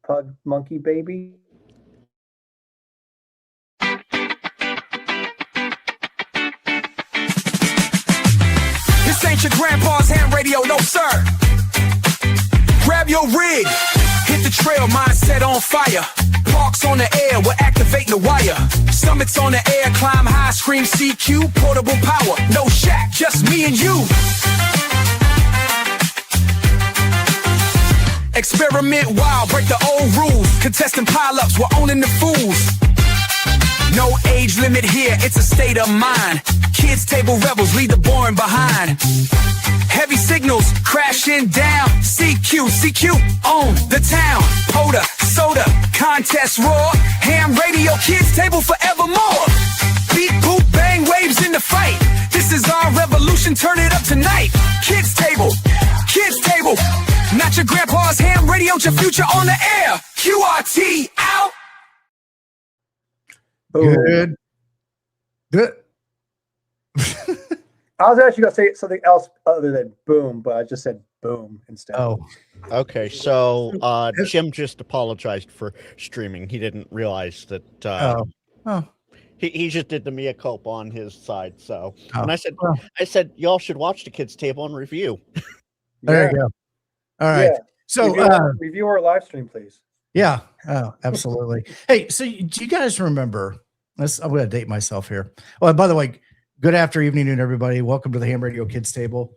pug monkey baby. This ain't your grandpa's ham radio, no sir. Grab your rig, hit the trail, mindset on fire. Parks on the air, we're activating the wire. Summits on the air, climb high, scream CQ, portable power. No shack, just me and you. Experiment wild, break the old rules. Contesting pile-ups, we're owning the fools. No age limit here, it's a state of mind. Kids table rebels, leave the boring behind. Heavy signals, crashing down. CQ, own the town. POTA, SOTA, contest roar. Ham radio, kids table forevermore. Beat, boot, bang, waves in the fight. This is our revolution, turn it up tonight. Kids table, not your grandpa's ham radio, your future on the air. QRT out. Good. I was actually going to say something else other than boom, but I just said boom instead. Oh, okay. So Jim just apologized for streaming. He didn't realize that. He just did the mea culpa on his side. So, and I said, y'all should watch the kids table and review. There you go. All right. Yeah. So review our live stream, please. Yeah. Oh, absolutely. Hey, so do you guys remember? I'm going to date myself here. Oh, and by the way, good afternoon, everybody. Welcome to the Ham Radio Kids Table.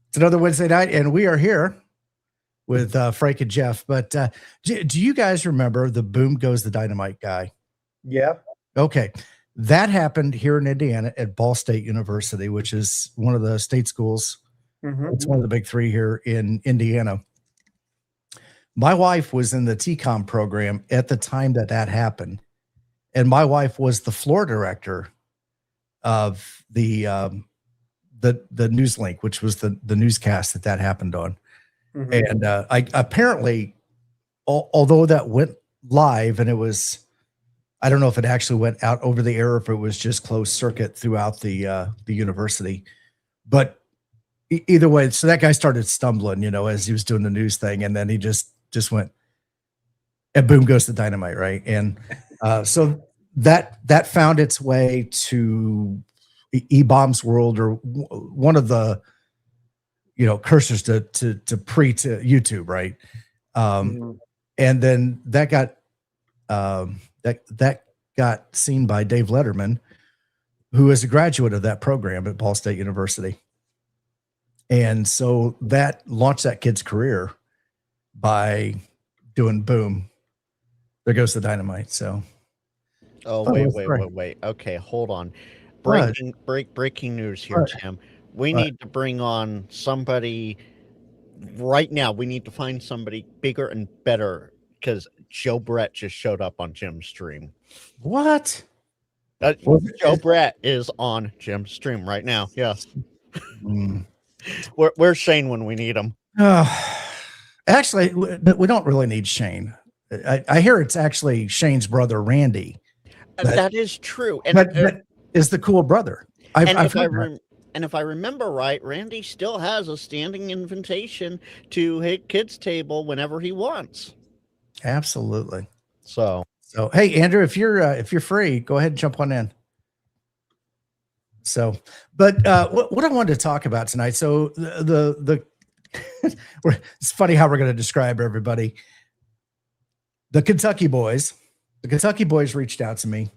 It's another Wednesday night, and we are here with Frank and Jeff. But do you guys remember the Boom Goes the Dynamite guy? Yeah. Okay. That happened here in Indiana at Ball State University, which is one of the state schools. Mm-hmm. It's one of the big three here in Indiana. My wife was in the TCOM program at the time that happened. And my wife was the floor director of the Newslink, which was the newscast that happened on. Mm-hmm. And I apparently, although that went live, and it was, I don't know if it actually went out over the air or if it was just closed circuit throughout the university, but either way, so that guy started stumbling, as he was doing the news thing, and then he just went, and boom goes the dynamite, right? And so that found its way to E-Bomb's World, or one of the cursors to YouTube, right? And then that got seen by Dave Letterman, who is a graduate of that program at Ball State University. And so that launched that kid's career by doing boom. There goes the dynamite. So, wait. Okay, hold on. Breaking news here, Tim. We need to bring on somebody right now. We need to find somebody bigger and better, because Joe Brett just showed up on Jim's stream. What? Joe Brett is on Jim's stream right now. Yes. Where's Shane when we need him? Actually, we don't really need Shane. I hear it's actually Shane's brother, Randy. That is true. And but is the cool brother. And if I remember right, Randy still has a standing invitation to hit kids table whenever he wants. Absolutely. So hey, Andrew, if you're free, go ahead and jump on in. So, but what I wanted to talk about tonight. So it's funny how we're going to describe everybody. The Kentucky boys reached out to me,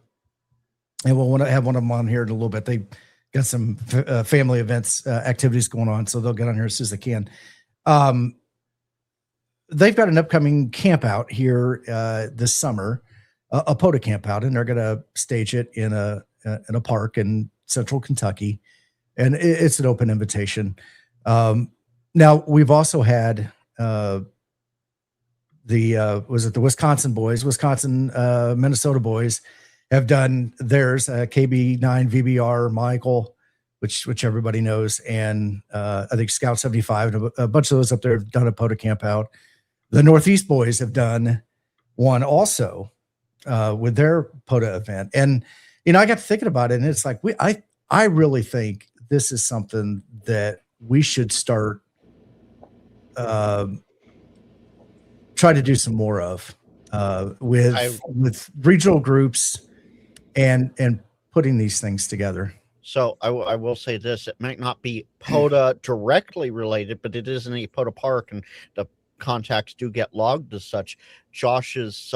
and we'll want to have one of them on here in a little bit. They got some family events, activities going on, so they'll get on here as soon as they can. They've got an upcoming camp out here this summer, a POTA Campout, and they're going to stage it in a park in Central Kentucky, and it's an open invitation. Now we've also had the Wisconsin boys, Minnesota boys have done theirs, KB9 VBR, Michael, which everybody knows, and I think Scout 75 and a bunch of those up there have done a POTA Campout. The Northeast boys have done one also with their POTA event, and I got thinking about it, and it's like I really think this is something that we should start try to do some more of. with regional groups and putting these things together. So I will say this: it might not be POTA directly related, but it is in a POTA park, and the contacts do get logged as such. Josh's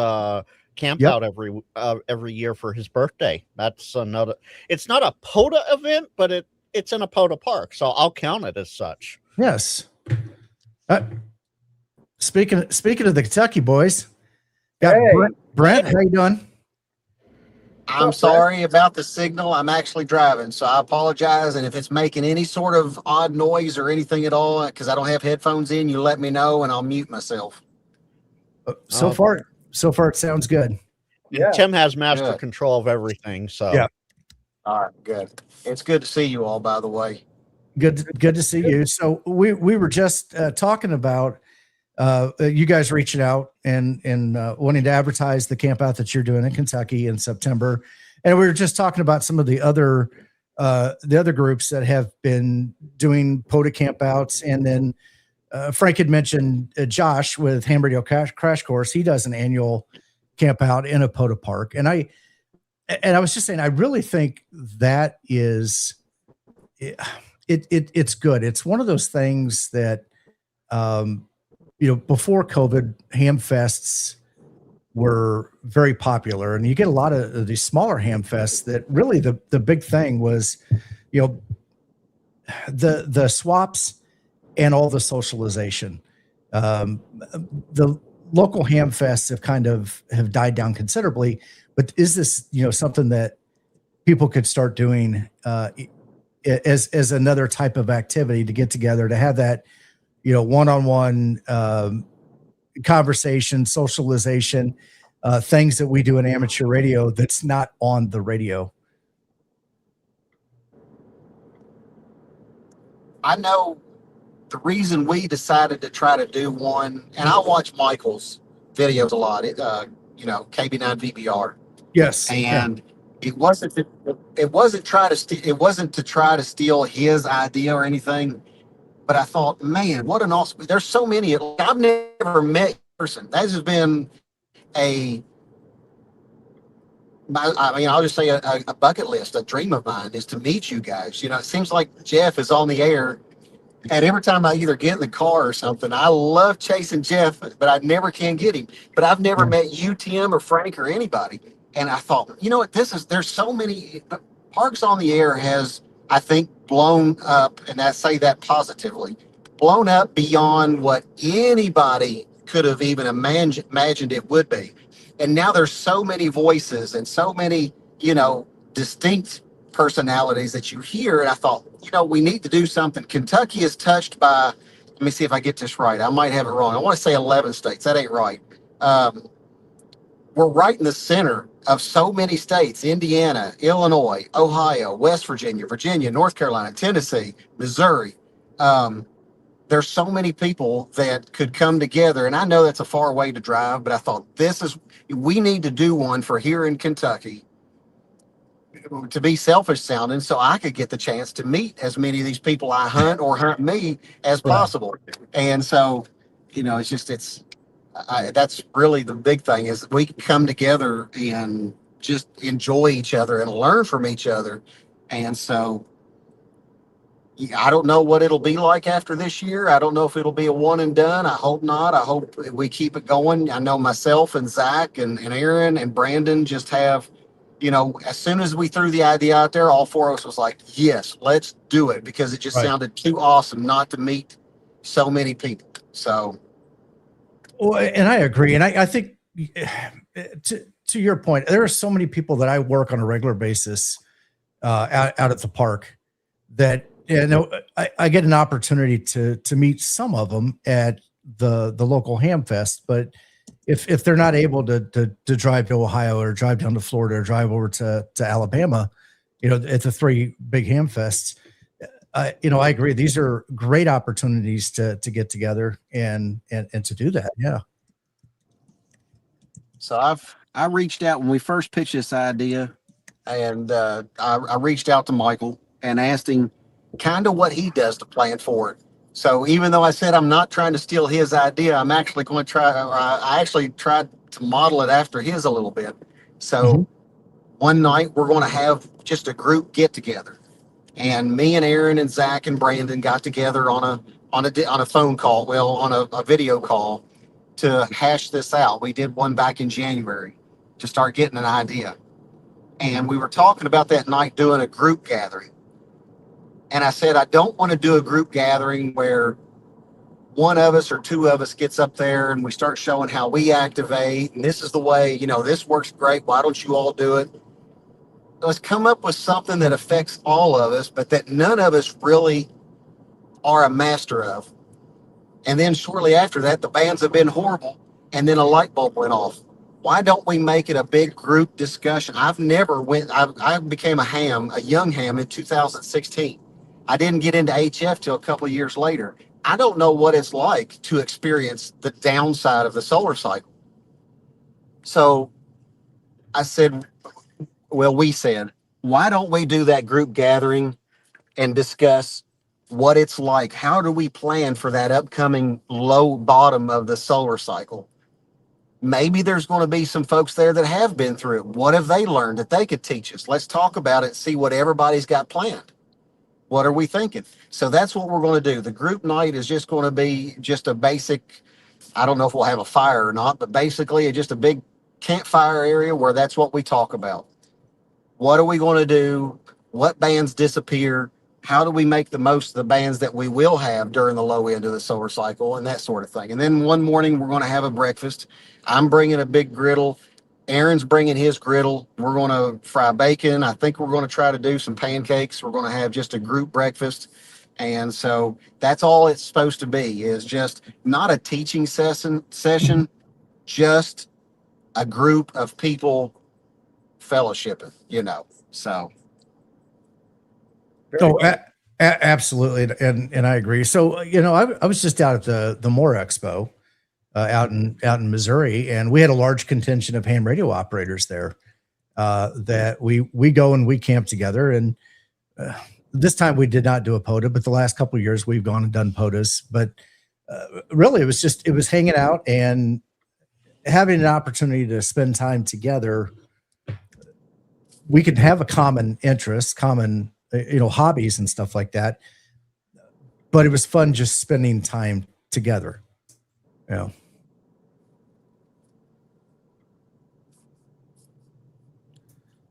camp out every year for his birthday. That's another. It's not a POTA event, but it's in a POTA park, so I'll count it as such. Yes. Speaking of the Kentucky boys, got Brent, how you doing? I'm sorry about the signal. I'm actually driving, so I apologize. And if it's making any sort of odd noise or anything at all, because I don't have headphones in, you let me know and I'll mute myself. So far it sounds good. Yeah. Tim has master control of everything. So yeah. All right, good. It's good to see you all, by the way. Good to see you. So we were just talking about you guys reaching out and wanting to advertise the camp out that you're doing in Kentucky in September. And we were just talking about some of the other groups that have been doing POTA campouts. And then Frank had mentioned Josh with Ham Radio Crash Course. He does an annual camp out in a POTA park. And I was just saying, I really think that is it's good. It's one of those things that, before COVID, ham fests were very popular, and you get a lot of these smaller ham fests that really the big thing was, the swaps and all the socialization. The local ham fests have died down considerably, but is this, something that people could start doing as another type of activity to get together, to have that, one-on-one conversation, socialization, things that we do in amateur radio that's not on the radio? I know the reason we decided to try to do one, and I watch Michael's videos a lot, KB9 VBR. Yes. And it wasn't to try to steal his idea or anything. But I thought, man, what an awesome, there's so many. I've never met a person. That has been I'll just say a bucket list, a dream of mine is to meet you guys. It seems like Jeff is on the air. And every time I either get in the car or something, I love chasing Jeff, but I never can get him. But I've never met you, Tim, or Frank, or anybody. And I thought, there's so many. Parks on the Air has, I think, blown up, and I say that positively, blown up beyond what anybody could have even imagined it would be. And now there's so many voices and so many, distinct personalities that you hear. And I thought, we need to do something. Kentucky is touched by, let me see if I get this right. I might have it wrong. I want to say 11 states. That ain't right. We're right in the center of so many states: Indiana, Illinois, Ohio, West Virginia, North Carolina, Tennessee, Missouri. There's so many people that could come together. And I know that's a far way to drive, but I thought we need to do one for here in Kentucky, to be selfish sounding, so I could get the chance to meet as many of these people I hunt or hunt me as possible. And so, that's really the big thing, is we can come together and just enjoy each other and learn from each other. And so I don't know what it'll be like after this year. I don't know if it'll be a one and done. I hope not. I hope we keep it going. I know myself and Zach and Aaron and Brandon just have, as soon as we threw the idea out there, all four of us was like, yes, let's do it, because it just sounded too awesome not to meet so many people. So. Well, and I agree. And I think to your point, there are so many people that I work on a regular basis out at the park that, I get an opportunity to meet some of them at the local ham fest. But if they're not able to drive to Ohio or drive down to Florida or drive over to Alabama, at the three big ham fests, I agree. These are great opportunities to get together and to do that. Yeah. So I reached out when we first pitched this idea, and I reached out to Michael and asked him kind of what he does to plan for it. So even though I said I'm not trying to steal his idea, I'm actually going to try. I actually tried to model it after his a little bit. So one night we're going to have just a group get together, and me and Aaron and Zach and Brandon got together on a phone call, well, on a video call to hash this out. We did one back in January to start getting an idea, and we were talking about that night doing a group gathering. And I said, I don't want to do a group gathering where one of us or two of us gets up there and we start showing how we activate. And this is the way, this works great. Why don't you all do it? Let's come up with something that affects all of us, but that none of us really are a master of. And then shortly after that, the bands have been horrible. And then a light bulb went off. Why don't we make it a big group discussion? I became a young ham in 2016. I didn't get into HF till a couple of years later. I don't know what it's like to experience the downside of the solar cycle. So we said, why don't we do that group gathering and discuss what it's like? How do we plan for that upcoming low bottom of the solar cycle? Maybe there's going to be some folks there that have been through it. What have they learned that they could teach us? Let's talk about it, see what everybody's got planned. What are we thinking? So that's what we're going to do. The group night is just going to be just a basic, I don't know if we'll have a fire or not, but basically just a big campfire area where that's what we talk about. What are we going to do? What bands disappear? How do we make the most of the bands that we will have during the low end of the solar cycle and that sort of thing? And then one morning we're going to have a breakfast. I'm bringing a big griddle. Aaron's bringing his griddle. We're going to fry bacon. I think we're going to try to do some pancakes. We're going to have just a group breakfast. And so that's all it's supposed to be, is just not a teaching session, just a group of people fellowshipping, so. Oh, absolutely. And I agree. So, I was just out at the Moore Expo out in Missouri, and we had a large contingent of ham radio operators there that we go and we camp together. And this time we did not do a POTA, but the last couple of years we've gone and done POTAs. But really, it was hanging out and having an opportunity to spend time together. We could have a common interest, common hobbies and stuff like that. But it was fun just spending time together.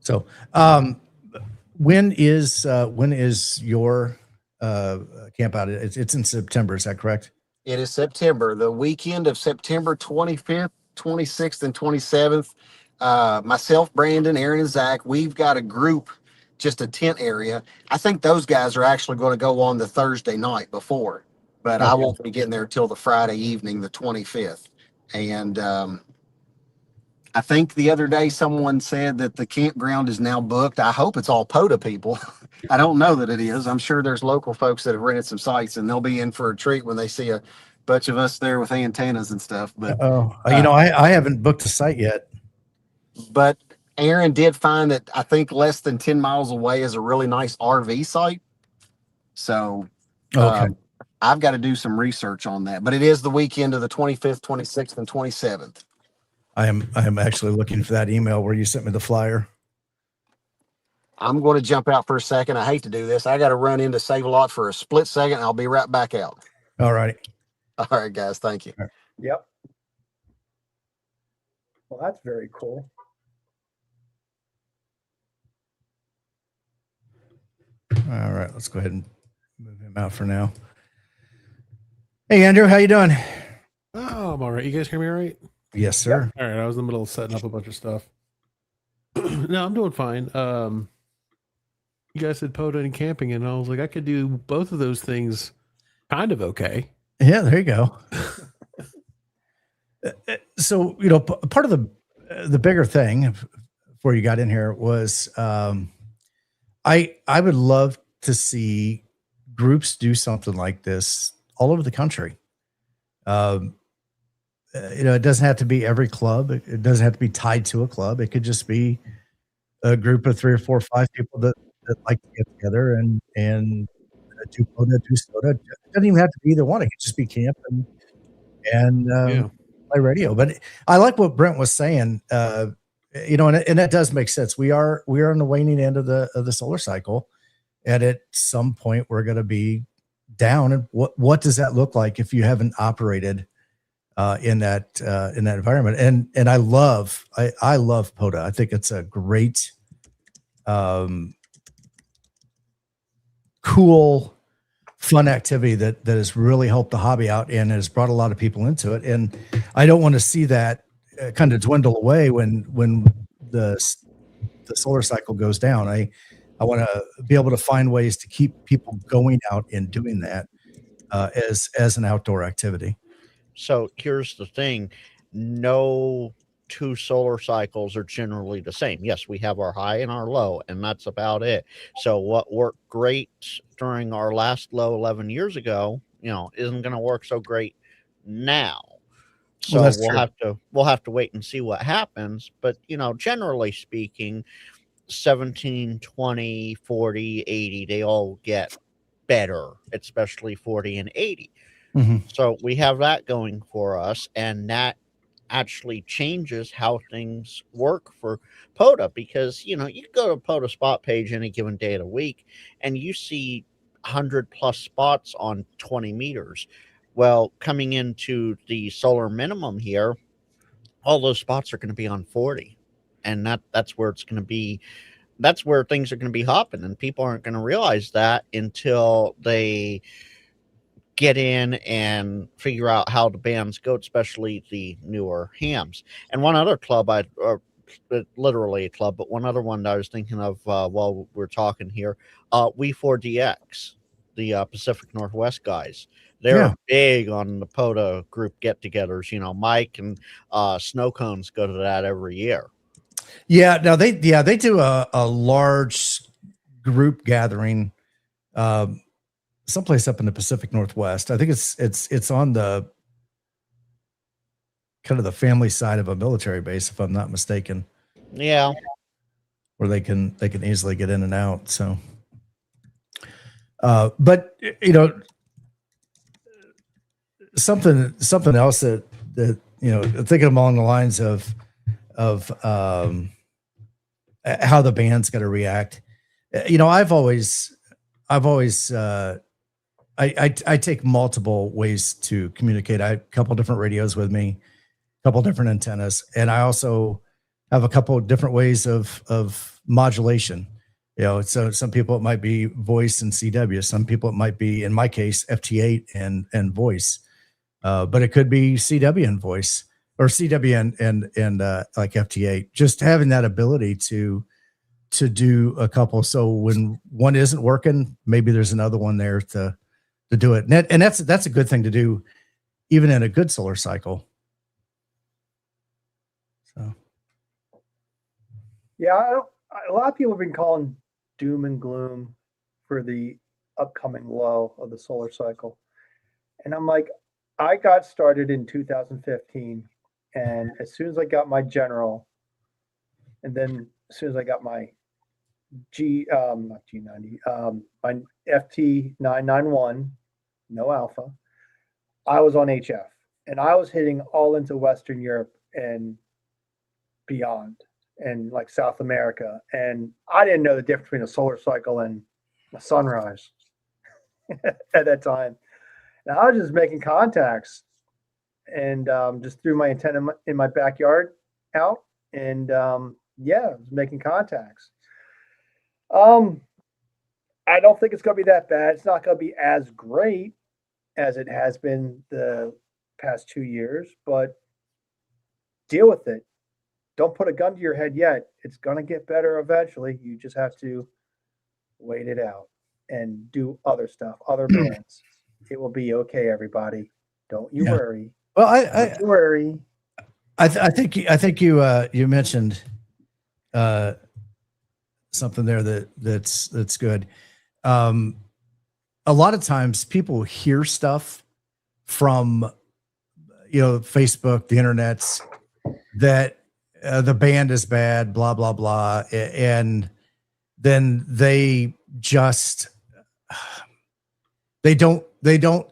So, when is your camp out? It's in September. Is that correct? It is September, the weekend of September 25th, 26th, and 27th. Myself, Brandon, Aaron, and Zach, we've got a group, just a tent area. I think those guys are actually going to go on the Thursday night before, but okay. I won't be getting there till the Friday evening, the 25th. And I think the other day someone said that the campground is now booked. I hope it's all POTA people. I don't know that it is. I'm sure there's local folks that have rented some sites, and they'll be in for a treat when they see a bunch of us there with antennas and stuff. But I haven't booked a site yet. But Aaron did find that I think less than 10 miles away is a really nice RV site. So I've got to do some research on that. But it is the weekend of the 25th, 26th, and 27th. I am actually looking for that email where you sent me the flyer. I'm going to jump out for a second. I hate to do this. I got to run in to Save a Lot for a split second. I'll be right back out. All right. All right, guys. Thank you. Yep. Well, that's very cool. All right, let's go ahead and move him out for now. Hey, Andrew, how you doing? Oh, I'm all right. You guys hear me all right? Yes, sir. All right, I was in the middle of setting up a bunch of stuff. No, I'm doing fine. You guys said POTA and camping, and I was like, I could do both of those things kind of okay. Yeah, there you go. So, part of the bigger thing before you got in here was I would love to see groups do something like this all over the country. It doesn't have to be every club. It doesn't have to be tied to a club. It could just be a group of 3 or 4 or 5 people that like to get together and do POTA, do SOTA. It doesn't even have to be either one. It could just be camp and play radio. But I like what Brent was saying. You know, and that does make sense. We are on the waning end of the solar cycle, and at some point we're going to be down. And what does that look like if you haven't operated in that environment? And I love POTA. I think it's a great, cool, fun activity that has really helped the hobby out and has brought a lot of people into it. And I don't want to see that kind of dwindle away when the solar cycle goes down. I want to be able to find ways to keep people going out and doing that as an outdoor activity. So here's the thing. No two solar cycles are generally the same. Yes, we have our high and our low, and that's about it. So what worked great during our last low 11 years ago, isn't going to work so great now. So we'll have to wait and see what happens. But, generally speaking, 17, 20, 40, 80, they all get better, especially 40 and 80. Mm-hmm. So we have that going for us, and that actually changes how things work for POTA, because, you can go to a POTA spot page any given day of the week, and you see 100 plus spots on 20 meters. Well, coming into the solar minimum here, all those spots are going to be on 40. And that's where it's going to be. That's where things are going to be hopping. And people aren't going to realize that until they get in and figure out how the bands go, especially the newer hams. And one other club, literally a club, but one other one that I was thinking of while we're talking here, We4DX, the Pacific Northwest guys. They're big on the POTA group get-togethers. Mike and Snow Cones go to that every year. Yeah, no, they do a large group gathering someplace up in the Pacific Northwest. I think it's on the kind of the family side of a military base, if I'm not mistaken. Yeah, where they can easily get in and out. So, but something else that thinking along the lines of how the band's going to react. I've always I take multiple ways to communicate. I have a couple different radios with me, a couple different antennas, and I also have a couple of different ways of modulation. So some people it might be voice and CW. Some people it might be, in my case, FT8 and voice. But it could be CW and voice, or CW and like FT8. Just having that ability to do a couple. So when one isn't working, maybe there's another one there to do it. And that's a good thing to do, even in a good solar cycle. So. Yeah, a lot of people have been calling doom and gloom for the upcoming low of the solar cycle. And I'm like, I got started in 2015. And as soon as I got my general, and then as soon as I got my not G90, my FT991, no alpha, I was on HF, and I was hitting all into Western Europe and beyond, and like South America. And I didn't know the difference between a solar cycle and a sunrise at that time. And I was just making contacts, and just threw my antenna in my backyard out, and I was making contacts. I don't think it's going to be that bad. It's not going to be as great as it has been the past 2 years, but deal with it. Don't put a gun to your head yet. It's going to get better eventually. You just have to wait it out and do other stuff, other bands. It will be okay, everybody. Don't you worry. Well, Don't you worry. I think you mentioned something there that's good. A lot of times people hear stuff from Facebook, the internets, that the band is bad, blah blah blah, and then they just they don't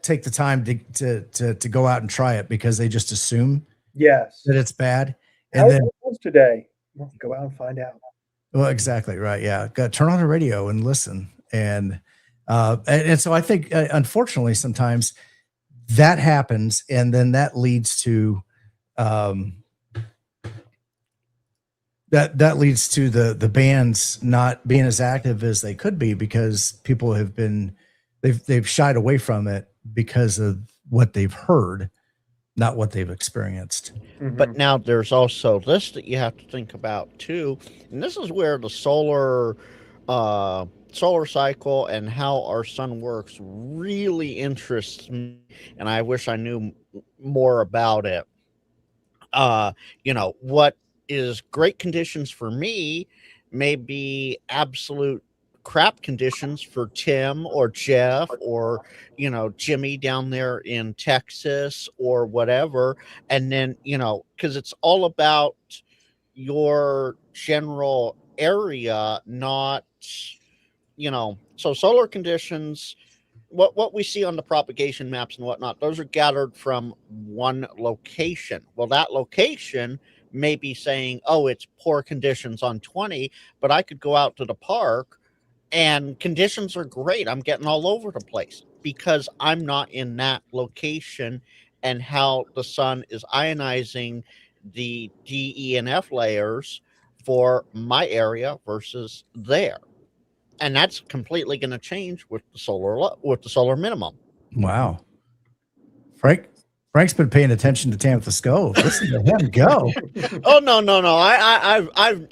take the time to go out and try it, because they just assume Yes. that it's bad. How And then, it was today? Well, go out and find out. well, exactly right. Yeah, turn on the radio and listen. And so I think, unfortunately, sometimes that happens, and then that leads to um, that leads to the bands not being as active as they could be, because people have been they've shied away from it because of what they've heard, not what they've experienced. But now there's also this that you have to think about too, and this is where the solar cycle and how our sun works really interests me, and I wish I knew more about it. What is great conditions for me may be absolute crap conditions for Tim or Jeff or Jimmy down there in Texas or whatever. And then because it's all about your general area, not so solar conditions, what we see on the propagation maps and whatnot, those are gathered from one location. Well, that location may be saying, oh, it's poor conditions on 20, but I could go out to the park and conditions are great. I'm getting all over the place because I'm not in that location, and how the sun is ionizing the D, E, and F layers for my area versus there. And that's completely going to change with the solar minimum. Wow. Frank's been paying attention to Tamitha Skov. Listen to him go. Oh no! I've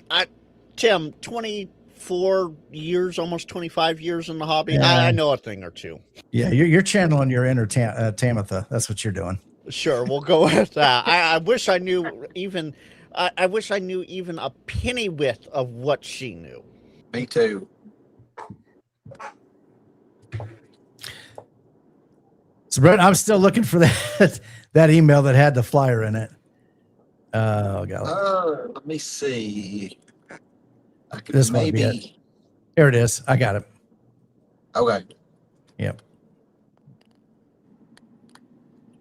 Tim, 24 years, almost 25 years in the hobby. Yeah. I know a thing or two. Yeah, you're channeling your inner Tamitha. That's what you're doing. Sure, we'll go with that. I wish I knew even. I wish I knew even a penny width of what she knew. Me too. So, Brett, I'm still looking for that email that had the flyer in it. Oh, God. Let me see. I could This might be it. Here it is. I got it. Okay. Yep.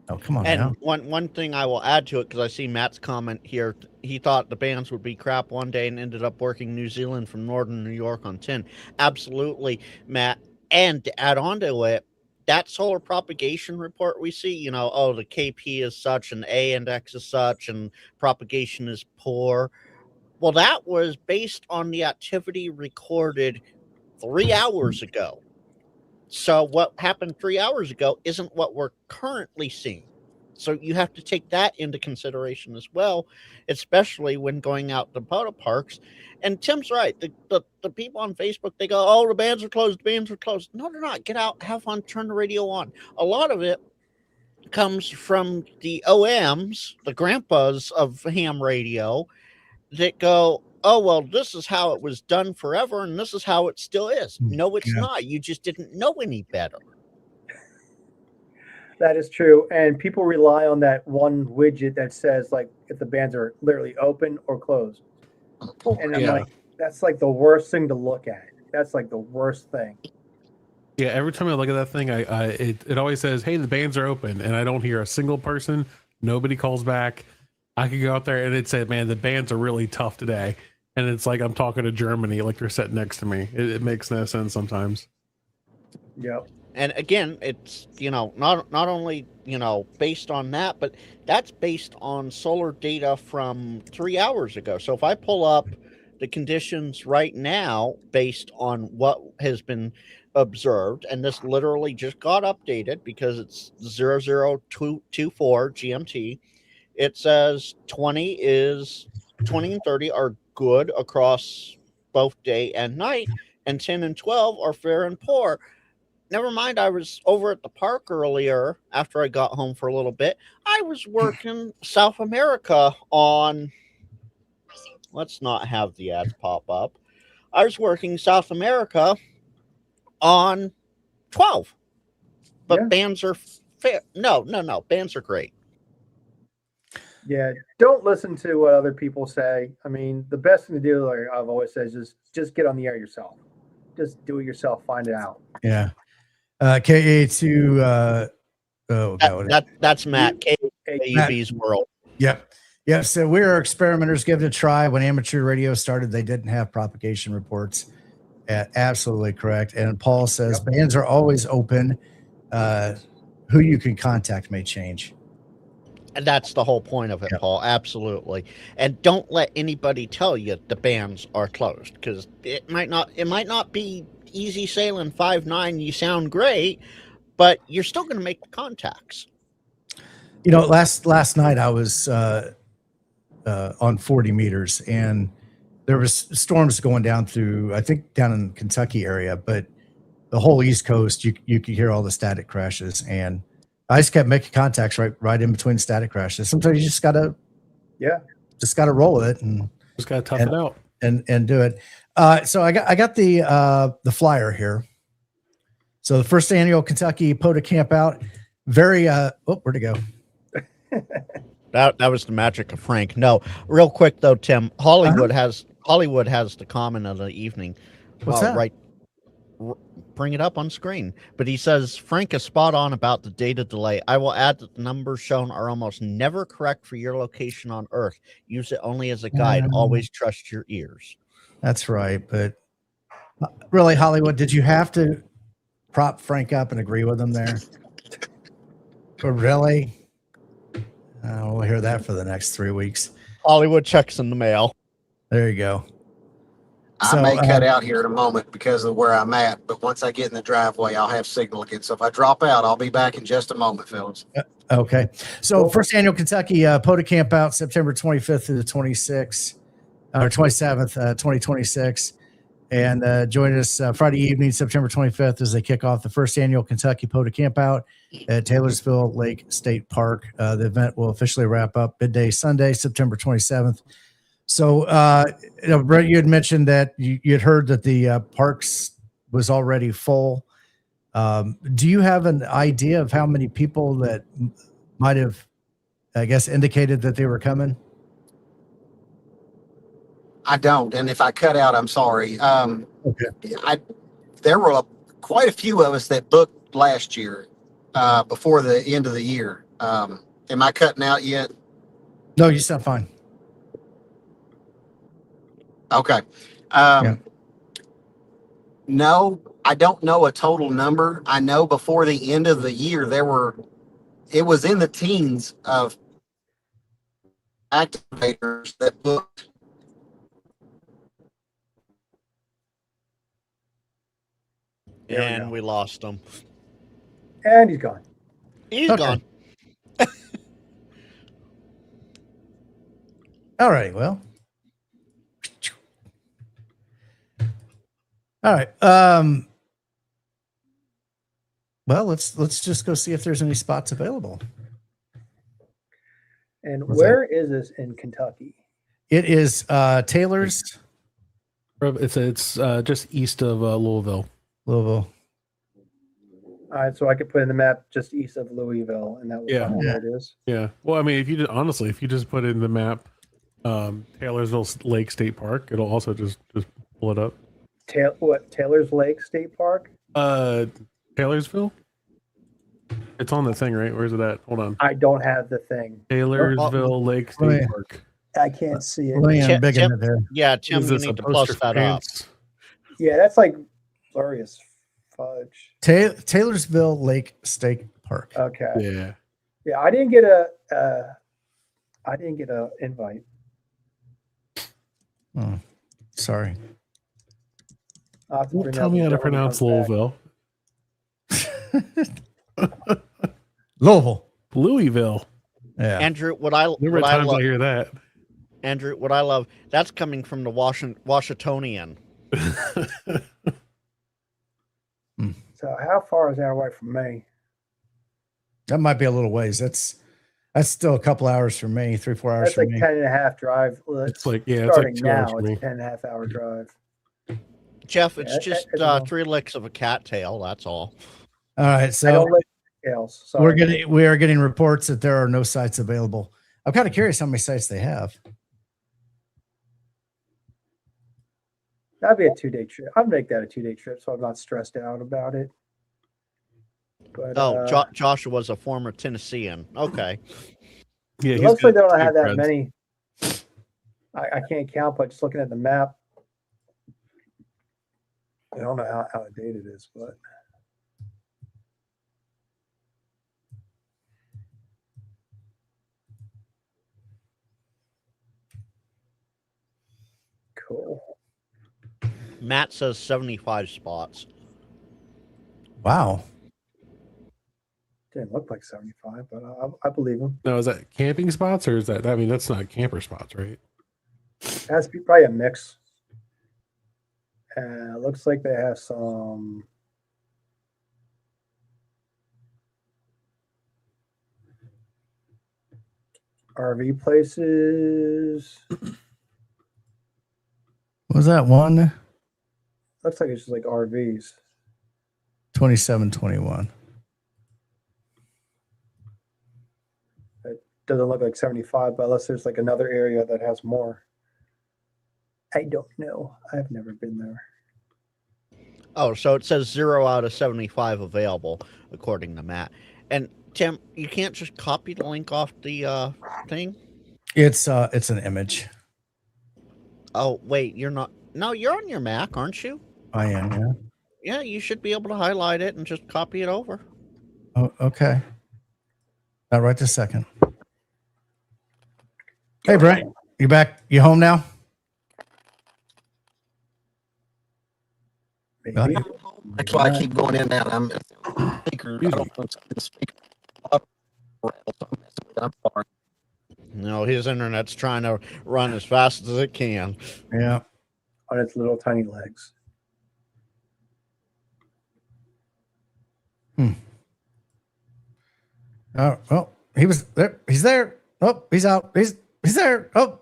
Oh, come on And now. one thing I will add to it, because I see Matt's comment here, he thought the bands would be crap one day and ended up working New Zealand from northern New York on 10. Absolutely, Matt. And to add on to it, that solar propagation report we see, the KP is such and A index is such and propagation is poor. Well, that was based on the activity recorded 3 hours ago. So what happened 3 hours ago isn't what we're currently seeing. So you have to take that into consideration as well, especially when going out to POTA parks. And Tim's right. The people on Facebook, they go, oh, the bands are closed. The bands are closed. No, they're not. Get out, have fun, turn the radio on. A lot of it comes from the OMs, the grandpas of ham radio, that go, oh, well, this is how it was done forever, and this is how it still is. No, it's not. You just didn't know any better. That is true. And people rely on that one widget that says, like, if the bands are literally open or closed. And I'm like, that's like the worst thing to look at. That's like the worst thing. Yeah, every time I look at that thing, it always says, hey, the bands are open. And I don't hear a single person. Nobody calls back. I could go out there and it said, man, the bands are really tough today. And it's like I'm talking to Germany, like they're sitting next to me. It makes no sense sometimes. Yep. And again, it's, not only, based on that, but that's based on solar data from 3 hours ago. So if I pull up the conditions right now based on what has been observed, and this literally just got updated because it's 00224 GMT, it says 20 and 30 are good across both day and night, and 10 and 12 are fair and poor. Never mind, I was over at the park earlier after I got home for a little bit. I was working South America on, let's not have the ads pop up. I was working South America on 12. But bands are fair. No, bands are great. Yeah, don't listen to what other people say. I mean, the best thing to do, like I've always said, is just get on the air yourself. Just do it yourself. Find it out. Yeah. KA2. That's Matt. KAUB's world. Yep. Yep. So we are experimenters. Give it a try. When amateur radio started, they didn't have propagation reports. Absolutely correct. And Paul says bands are always open. Who you can contact may change. And that's the whole point of it, Yep. Paul. Absolutely. And don't let anybody tell you the bands are closed, because it might not be easy sailing 5'9", you sound great, but you're still going to make the contacts. You know, last night I was on 40 meters, and there was storms going down through, I think, down in Kentucky area, but the whole East Coast, you could hear all the static crashes, and I just kept making contacts right in between static crashes. Sometimes you just gotta roll with it and Just gotta tough it out and do it. So I got the flyer here. So the first annual Kentucky POTA Campout. Very where'd it go? That was the magic of Frank. No, real quick though, Tim. Hollywood has the comment of the evening. What's that? Right. Bring it up on screen. But he says Frank is spot on about the data delay. I will add that the numbers shown are almost never correct for your location on Earth. Use it only as a guide. Always trust your ears. That's right. But really, Hollywood, did you have to prop Frank up and agree with him there? But really? We'll hear that for the next 3 weeks. Hollywood checks in the mail. There you go. I may cut out here in a moment because of where I'm at, but once I get in the driveway, I'll have signal again. So if I drop out, I'll be back in just a moment, fellas. Okay. So first annual Kentucky POTA Campout, September 25th through the 26th, or 27th, 2026. And join us Friday evening, September 25th, as they kick off the first annual Kentucky POTA Campout at Taylorsville Lake State Park. The event will officially wrap up midday Sunday, September 27th. So, Brent, you had mentioned that you had heard that the parks was already full. Do you have an idea of how many people that might have, I guess, indicated that they were coming? I don't, and if I cut out, I'm sorry. Okay. There were quite a few of us that booked last year before the end of the year. Am I cutting out yet? No, you sound fine. Okay. No, I don't know a total number. I know before the end of the year, it was in the teens of activators that booked. And we lost him. And he's gone. He's gone. All right. Well. All right. Well, let's just go see if there's any spots available. And where is this in Kentucky? It is Taylor's. It's just east of Louisville. Louisville. All right, so I could put in the map just east of Louisville, and that will find where it is. Yeah. Well, I mean, if you just put in the map, Taylorsville Lake State Park, it'll also just pull it up. Taylor's Lake State Park? Taylorsville? It's on the thing, right? Where is it at? Hold on. I don't have the thing. Taylorsville Lake State Park. I can't see it. Yeah, Tim, you need to plus that up. Yeah, that's like blurry as fudge. Taylorsville Lake State Park. Okay. Yeah. Yeah, I didn't get a invite. Oh, sorry. Tell me how to pronounce Louisville. Louisville. Yeah. Andrew, what I love, I hear that. Andrew, what I love, that's coming from the Washingtonian. So how far is that away from me? That might be a little ways. That's still a couple hours for me, 3-4 hours That's for like me. 10 and a half drive. Well, It's like, it's starting like 2 hours now, for it's me. a 10 and a half hour drive. Jeff, it's Yeah, just as well. 3 licks of a cattail. That's all. All right, I so don't live in Scales. Sorry. we are getting reports that there are no sites available. I'm kind of curious how many sites they have. That'd be a 2-day trip. I'd make that a 2-day trip so I'm not stressed out about it. But Joshua was a former Tennessean. Okay. Yeah, It he's looks like good. they don't Good have that friends. many. I can't count, but just looking at the map, I don't know how out of date it is, but cool. Matt says 75 spots. Wow. Didn't look like 75, but I believe him. No, is that camping spots or is that? I mean, that's not camper spots, right? It has to be probably a mix. It looks like they have some RV places. What was that one? Looks like it's just like RVs. 2721. It doesn't look like 75, but unless there's like another area that has more. I don't know. I've never been there. Oh, so it says 0 out of 75 available, according to Matt. And Tim, you can't just copy the link off the thing? It's an image. Oh, wait, you're not. No, you're on your Mac, aren't you? I am, yeah. Yeah, you should be able to highlight it and just copy it over. Oh, okay. Not right this second. Hey, Brent, you back? You home now? Maybe. That's why I keep going in and out. I'm speaker. I don't know the speaker. I'm sorry. No, his internet's trying to run as fast as it can. Yeah. On its little tiny legs. Oh, well, he was there. He's there. Oh, he's out. He's there. Oh.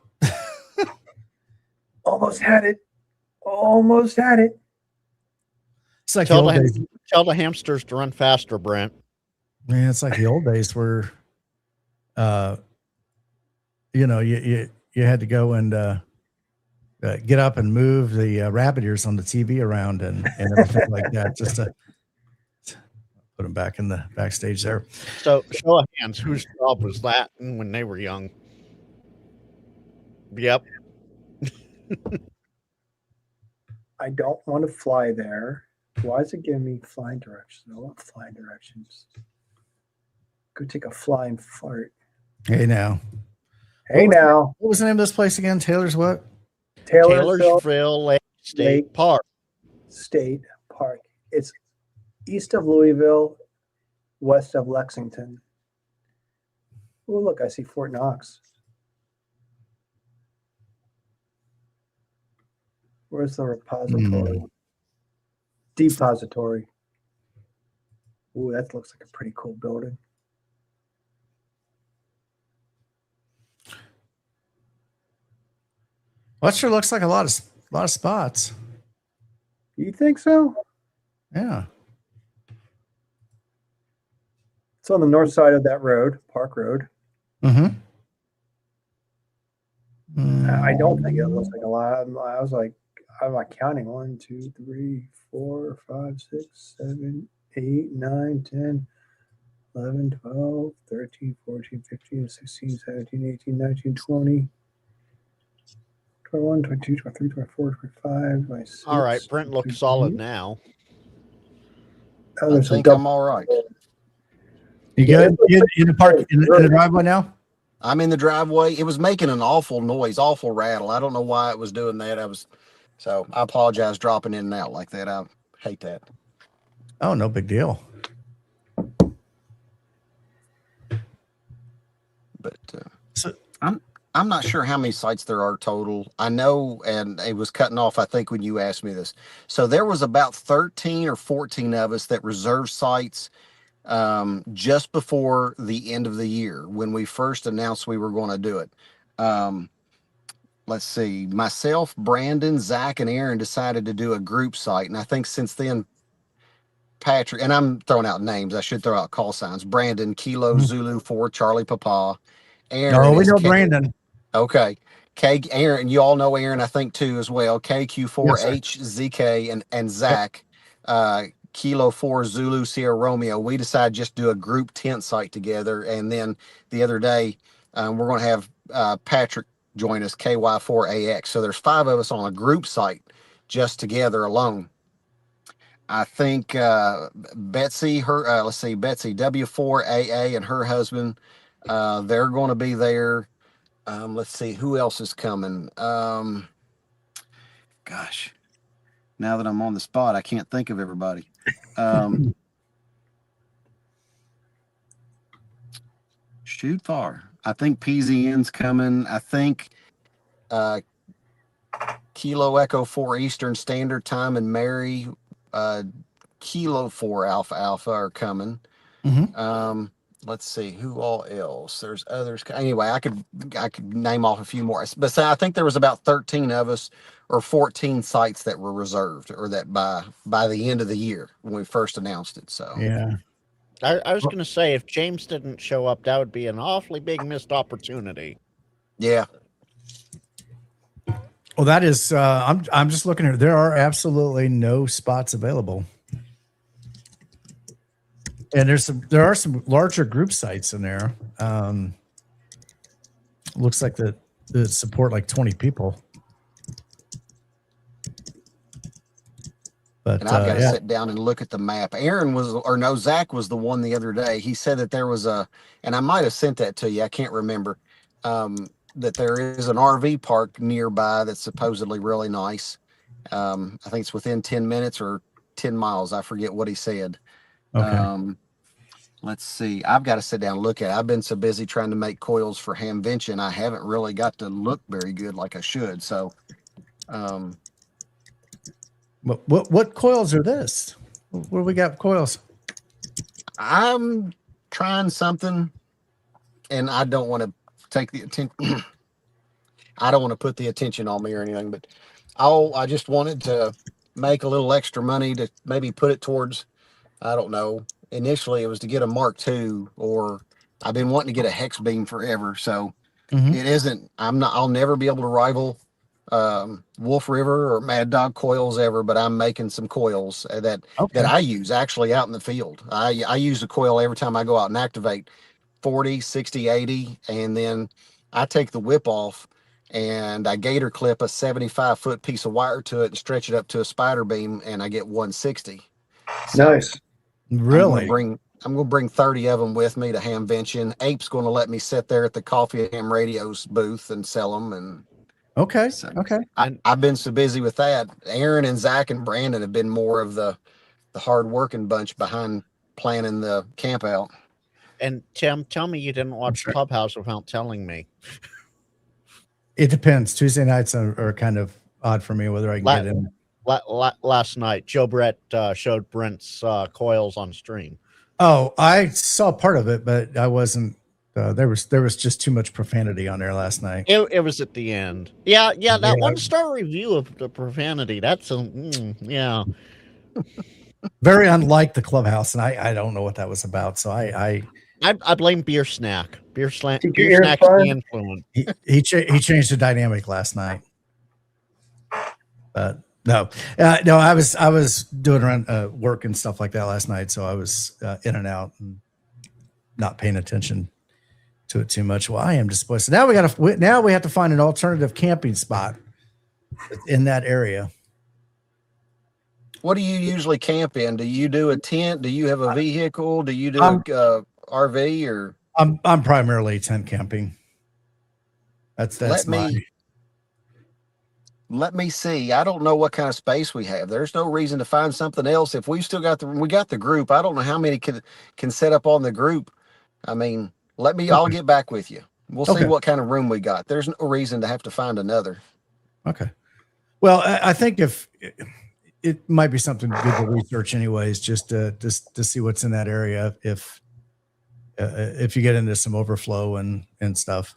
Almost had it. Almost had it. It's like Tell the old days. the hamsters to run faster, Brent. Man, it's like the old days where you know, you had to go and get up and move the rabbit ears on the TV around and everything like that, just to put them back in the backstage there. So, show of hands, whose job was that when they were young? Yep. I don't want to fly there. Why is it giving me flying directions? I want flying directions. Go take a flying fart. Hey, now. Hey, now. What was the name of this place again? Taylor's what? Taylorsville Lake State Park. State Park. It's east of Louisville, west of Lexington. Oh, look, I see Fort Knox. Where's the repository? Depository. Ooh, that looks like a pretty cool building. Well, that sure looks like a lot of spots. You think so? Yeah. It's on the north side of that road, Park Road. Mm-hmm. I don't think it looks like a lot. I was like, I'm not counting 1, 2, 3, 4, 5, 6, 7, 8, 9, 10, 11, 12, 13, 14, 15, 16, 17, 18, 19, 20, 21, 22, 23, 24, 25, 26. All right, Brent looks solid now. Oh, I there's a think double. I'm all right. You good? You in the park in the driveway now? I'm in the driveway. It was making an awful noise, awful rattle. I don't know why it was doing that. So I apologize dropping in and out like that. I hate that. Oh, no big deal. But So, I'm not sure how many sites there are total. I know, and it was cutting off, I think, when you asked me this. So there was about 13 or 14 of us that reserved sites just before the end of the year when we first announced we were going to do it. Let's see, myself, Brandon, Zach, and Aaron decided to do a group site. And I think since then, Patrick, and I'm throwing out names, I should throw out call signs. Brandon, Kilo Zulu 4, Charlie Papa. Aaron, we is know K- Brandon. Okay. Aaron, you all know Aaron, I think, too, as well. KQ4HZK and Zach, Kilo 4 Zulu Sierra Romeo. We decided just to do a group tent site together. And then the other day, We're going to have Patrick join us, KY4AX. So there's 5 of us on a group site just together alone. I think Betsy, Betsy W4AA and her husband, they're going to be there. Let's see who else is coming. Gosh, now that I'm on the spot, I can't think of everybody. Shoot far. I think PZN's coming. I think Kilo Echo 4 Eastern Standard Time and Mary Kilo 4 Alpha Alpha are coming. Let's see who all else. There's others. Anyway, I could name off a few more. But I think there was about 13 of us or 14 sites that were reserved, or that by the end of the year when we first announced it. So Yeah. I was going to say, if James didn't show up, that would be an awfully big missed opportunity. yeah. Well, that is. I'm just looking here. There are absolutely no spots available, and there are some larger group sites in there. Looks like the support like 20 people. But And I've got to sit down and look at the map. Zach was the one the other day. He said that there was and I might have sent that to you. I can't remember. That there is an RV park nearby that's supposedly really nice. I think it's within 10 minutes or 10 miles. I forget what he said. Okay. Let's see. I've got to sit down and look at it. I've been so busy trying to make coils for Hamvention, I haven't really got to look very good like I should. So, what coils are this? What do we got coils? I'm trying something, and I don't want to take the attention. I don't want to put the attention on me or anything, but I just wanted to make a little extra money to maybe put it towards, I don't know. Initially it was to get a Mark II, or I've been wanting to get a hex beam forever. So it isn't, I'll never be able to rival Wolf River or Mad Dog coils ever, but I'm making some coils that I use actually out in the field. I use a coil every time I go out and activate 40, 60, 80. And then I take the whip off and I gator clip a 75-foot piece of wire to it and stretch it up to a spider beam, and I get 160. So Nice. Really? I'm going to bring 30 of them with me to Hamvention. Ape's going to let me sit there at the Coffee Ham Radios booth and sell them. And okay. so Okay. I've been so busy with that. Aaron and Zach and Brandon have been more of the hard working bunch behind planning the camp out. And Tim, tell me you didn't watch Clubhouse without telling me. It depends. Tuesday nights are kind of odd for me, whether I can get in. Last night, Joe Brett showed Brent's coils on stream. Oh, I saw part of it, but I wasn't. There was just too much profanity on there last night. It was at the end. Yeah. That 1-star review of the profanity. That's yeah. Very unlike the Clubhouse, and I don't know what that was about. So I blame Beer Snack. Beer Snack is Did you hear the influence. he changed the dynamic last night. But no, I was doing around work and stuff like that last night, so I was in and out and not paying attention to it too much. Well, I am disappointed. So now we have to find an alternative camping spot in that area. What do you usually camp in? Do you do a tent? Do you have a vehicle? Do you do a RV? Or I'm primarily tent camping. That's let me see. I don't know what kind of space we have. There's no reason to find something else. If we still got the group, I don't know how many can set up on the group. I mean, I'll get back with you. We'll see what kind of room we got. There's no reason to have to find another. Okay. Well, I think if it might be something good to research anyways, just to see what's in that area. If you get into some overflow and stuff.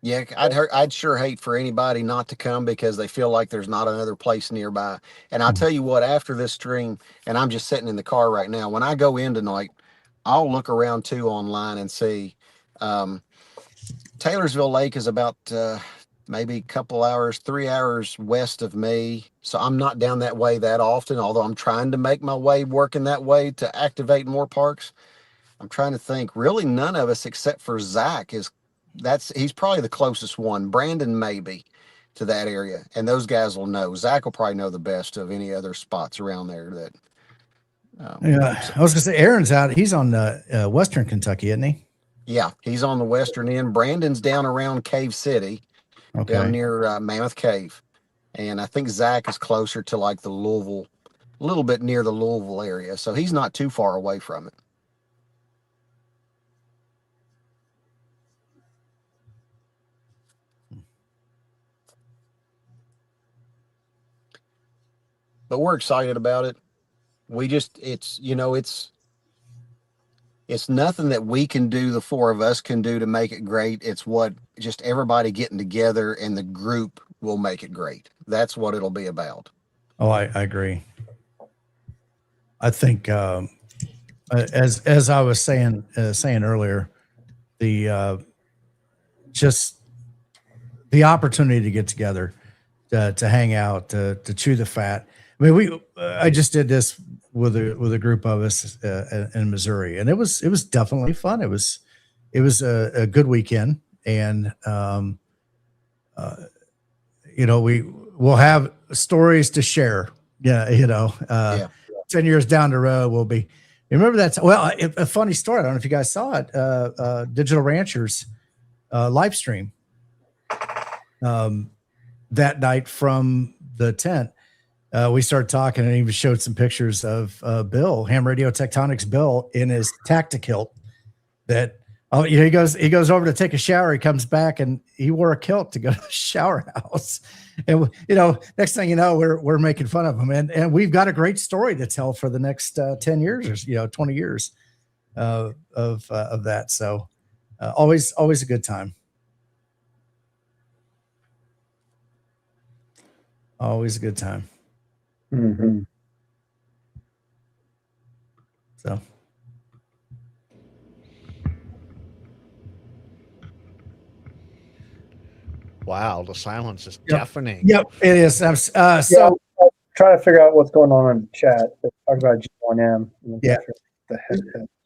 Yeah, I'd sure hate for anybody not to come because they feel like there's not another place nearby. And I'll tell you what, after this stream, and I'm just sitting in the car right now, when I go in tonight, I'll look around too online and see. Taylorsville Lake is about maybe a couple hours, 3 hours west of me. So I'm not down that way that often, although I'm trying to make my way working that way to activate more parks. I'm trying to think. Really, none of us except for Zach is he's probably the closest one. Brandon maybe to that area, and those guys will know. Zach will probably know the best of any other spots around there that. Yeah, I was gonna say Aaron's out. He's on Western Kentucky, isn't he? Yeah, he's on the western end. Brandon's down around Cave City, down near Mammoth Cave, and I think Zach is closer to like the Louisville, a little bit near the Louisville area, so he's not too far away from it. But we're excited about it. We just, it's nothing that we can do, the four of us can do to make it great. It's what just everybody getting together and the group will make it great. That's what it'll be about. Oh, I agree. I think as I was saying earlier, the just the opportunity to get together, to hang out, to chew the fat. I mean, I just did this with a group of us in Missouri, and it was definitely fun. It was a good weekend, and we'll have stories to share. Yeah, 10 years down the road, we'll be. Remember that? Well, a funny story. I don't know if you guys saw it. Digital Ranchers live stream that night from the tent. We started talking, and he showed some pictures of Bill, Ham Radio Tectonics Bill, in his tactic kilt. That he goes over to take a shower. He comes back, and he wore a kilt to go to the shower house. And next thing you know, we're making fun of him, and we've got a great story to tell for the next 10 years or 20 years of that. So always a good time. Always a good time. Mm-hmm. So. Wow, the silence is deafening. Yep, it is. I'm trying to figure out what's going on in the chat. Talk about G1M. Yeah, the head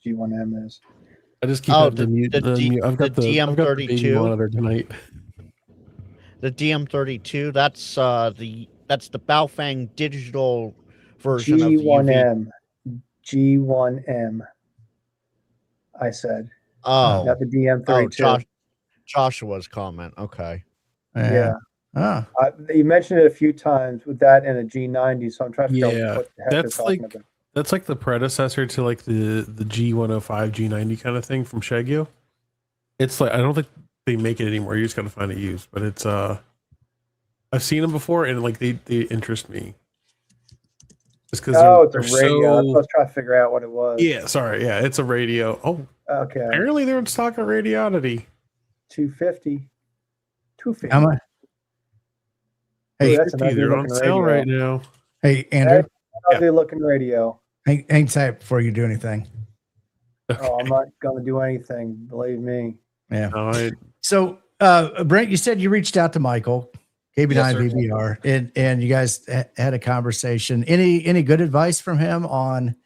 G1M is. I just keep I've got the DM32 monitor tonight. The DM32. That's the Baofeng digital version G1M. of G1M. I said. Oh, not the DM32. Joshua's comment. Okay. Yeah. You mentioned it a few times with that and a G90, so I'm trying to figure out what the heck they're talking about. That's like the predecessor to like the G105, G90 kind of thing from Shagyu. It's like I don't think they make it anymore. You just gotta find it used, but it's I've seen them before and like they interest me. Just because it's a radio. I was trying to figure out what it was. Yeah, sorry. Yeah, it's a radio. Oh, okay. Apparently they're in stock at Radioddity. $250. How much? Hey, they're on sale right now. Hey, Andrew. Ugly looking radio. Hang tight before you do anything. Okay. Oh, I'm not going to do anything. Believe me. Yeah. All right. So, Brent, you said you reached out to Michael, KB9 VBR, and you guys had a conversation. Any good advice from him on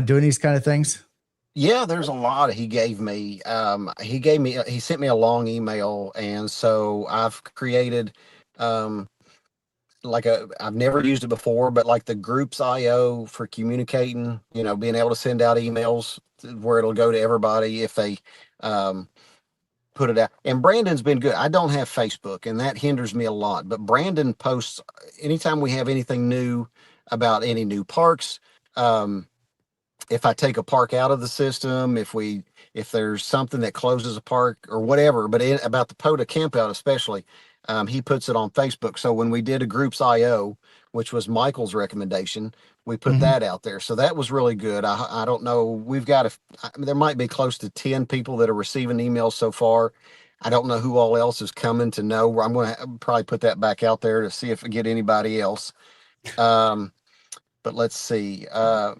doing these kind of things? Yeah, there's a lot he gave me. He sent me a long email, and so I've created I've never used it before, but like the groups IO for communicating, being able to send out emails where it'll go to everybody if they put it out. And Brandon's been good. I don't have Facebook, and that hinders me a lot, but Brandon posts anytime we have anything new about any new parks. If I take a park out of the system, if there's something that closes a park or whatever, but about the POTA Campout especially, he puts it on Facebook. So when we did a groups IO, which was Michael's recommendation, we put that out there. So that was really good. I don't know. There might be close to 10 people that are receiving emails so far. I don't know who all else is coming to know. I'm going to probably put that back out there to see if we get anybody else. But let's see. What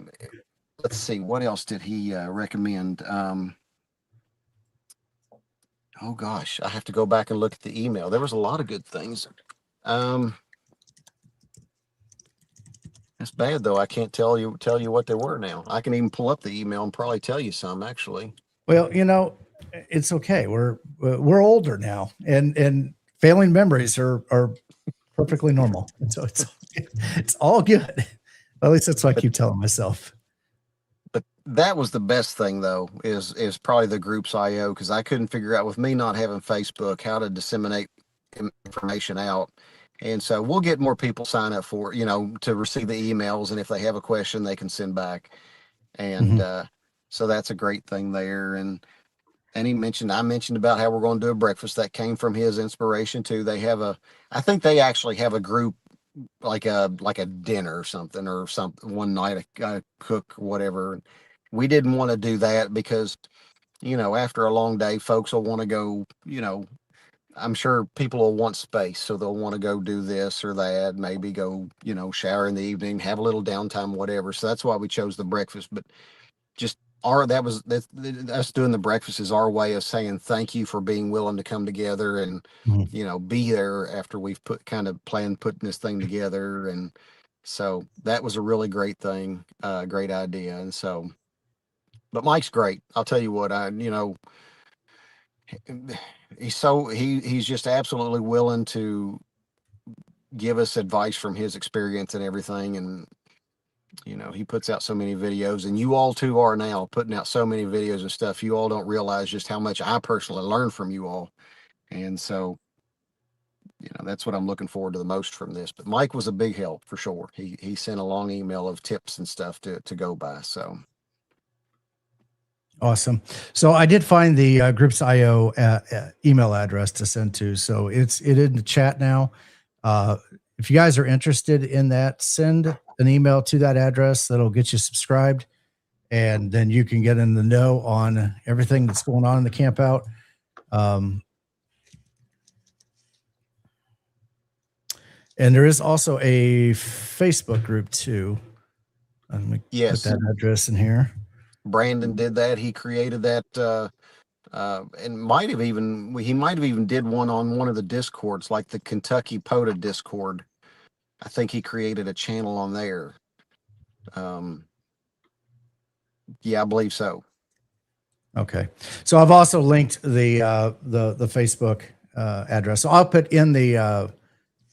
else did he recommend? Oh gosh, I have to go back and look at the email. There was a lot of good things. That's bad though. I can't tell you what they were now. I can even pull up the email and probably tell you some actually. Well, It's okay. We're older now, and failing memories are perfectly normal. And so it's all good. At least that's what I keep telling myself. But that was the best thing though, is probably the groups IO, because I couldn't figure out, with me not having Facebook, how to disseminate information out. And so we'll get more people sign up for, to receive the emails, and if they have a question they can send back. And so that's a great thing there. And I mentioned about how we're going to do a breakfast. That came from his inspiration too. I think they actually have a group, like a dinner or something one night, a cook or whatever. We didn't want to do that because, after a long day, folks will want to go, I'm sure people will want space, so they'll want to go do this or that, maybe go, shower in the evening, have a little downtime, whatever. So that's why we chose the breakfast. But just us doing the breakfast is our way of saying thank you for being willing to come together and be there after we've planned putting this thing together. And so that was a really great thing, great idea. And so, but Mike's great. I'll tell you what, he's just absolutely willing to give us advice from his experience and everything. And he puts out so many videos, and you all too are now putting out so many videos and stuff. You all don't realize just how much I personally learned from you all. And so, that's what I'm looking forward to the most from this. But Mike was a big help for sure. He sent a long email of tips and stuff to go by. So. Awesome. So I did find the Groups IO email address to send to. So it in the chat now. If you guys are interested in that, send an email to that address. That'll get you subscribed, and then you can get in the know on everything that's going on in the camp out. And there is also a Facebook group too. Let me put that address in here. Brandon did that. He created that, and he might have even did one on one of the Discords, like the Kentucky POTA Discord. I think he created a channel on there. Yeah, I believe so. Okay. So I've also linked the Facebook address. So I'll put in the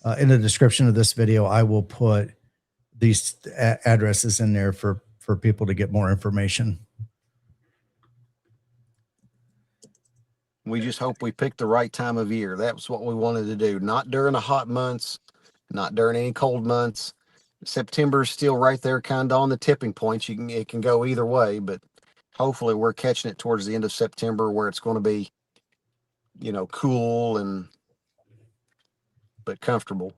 description of this video, I will put these addresses in there for people to get more information. We just hope we picked the right time of year. That was what we wanted to do. Not during the hot months, not during any cold months. September is still right there, kind of on the tipping points. It can go either way, but hopefully we're catching it towards the end of September where it's going to be, cool but comfortable.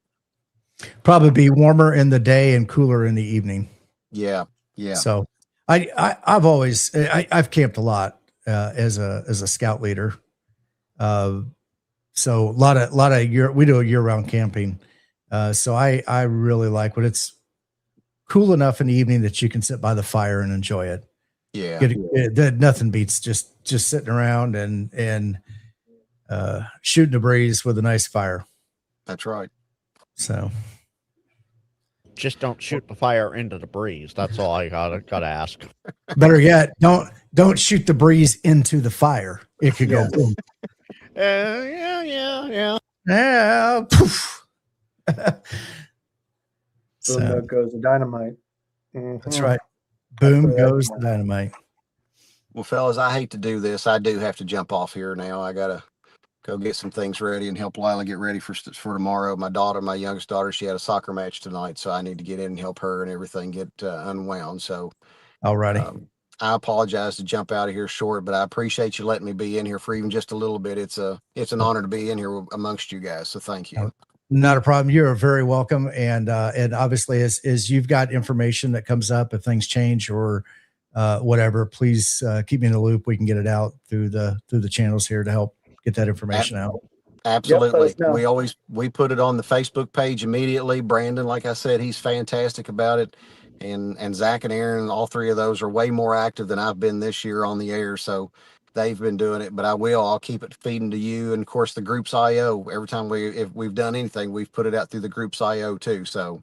Probably be warmer in the day and cooler in the evening. Yeah. Yeah. So I've camped a lot as a scout leader. So a lot of we do year-round camping. So I really like when it's cool enough in the evening that you can sit by the fire and enjoy it. Yeah. Nothing beats just sitting around and shooting the breeze with a nice fire. That's right. So just don't shoot the fire into the breeze. That's all I gotta ask. Better yet, don't shoot the breeze into the fire. It could go boom. Yeah. Poof. So there goes the dynamite. Mm-hmm. That's right. Boom goes the dynamite. Well, fellas, I hate to do this. I do have to jump off here now. I gotta go get some things ready and help Lila get ready for tomorrow. My youngest daughter, she had a soccer match tonight, so I need to get in and help her and everything get unwound. So, alrighty. I apologize to jump out of here short, but I appreciate you letting me be in here for even just a little bit. It's an honor to be in here amongst you guys. So thank you. Not a problem. You're very welcome. And obviously as you've got information that comes up, if things change or whatever, please keep me in the loop. We can get it out through the channels here to help get that information out. Absolutely. Yep, we put it on the Facebook page immediately. Brandon, like I said, he's fantastic about it. And Zach and Aaron, all three of those are way more active than I've been this year on the air. So they've been doing it, but I'll keep it feeding to you. And of course the Groups IO, every time if we've done anything, we've put it out through the Groups IO too. So,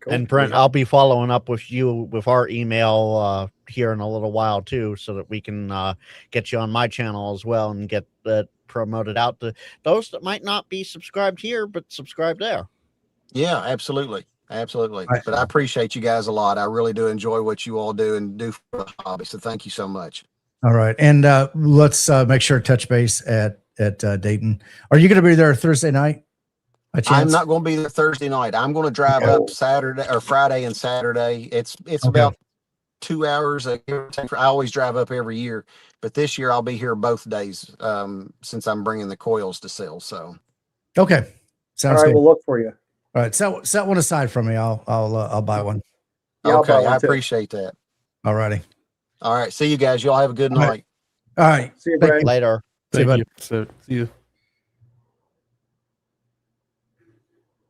And Brent, I'll be following up with you with our email here in a little while too, so that we can get you on my channel as well and get that promoted out to those that might not be subscribed here, but subscribe there. Yeah, absolutely. Absolutely. Right. But I appreciate you guys a lot. I really do enjoy what you all do and do for the hobby. So thank you so much. All right. And let's make sure to touch base at Dayton. Are you going to be there Thursday night? I'm not going to be there Thursday night. I'm going to drive up Saturday or Friday and Saturday. It's Okay. about 2 hours. I always drive up every year, but this year I'll be here both days since I'm bringing the coils to sell. So, okay. Sounds All right, good. we'll look for you. All right. Set one aside for me. I'll buy one. Yeah, I'll okay. buy one I too. appreciate that. All righty. All right. See you guys. Y'all have a good All right. night. All right. See you, Thank Brent. Later. See you, Thank bud. you. So, see you.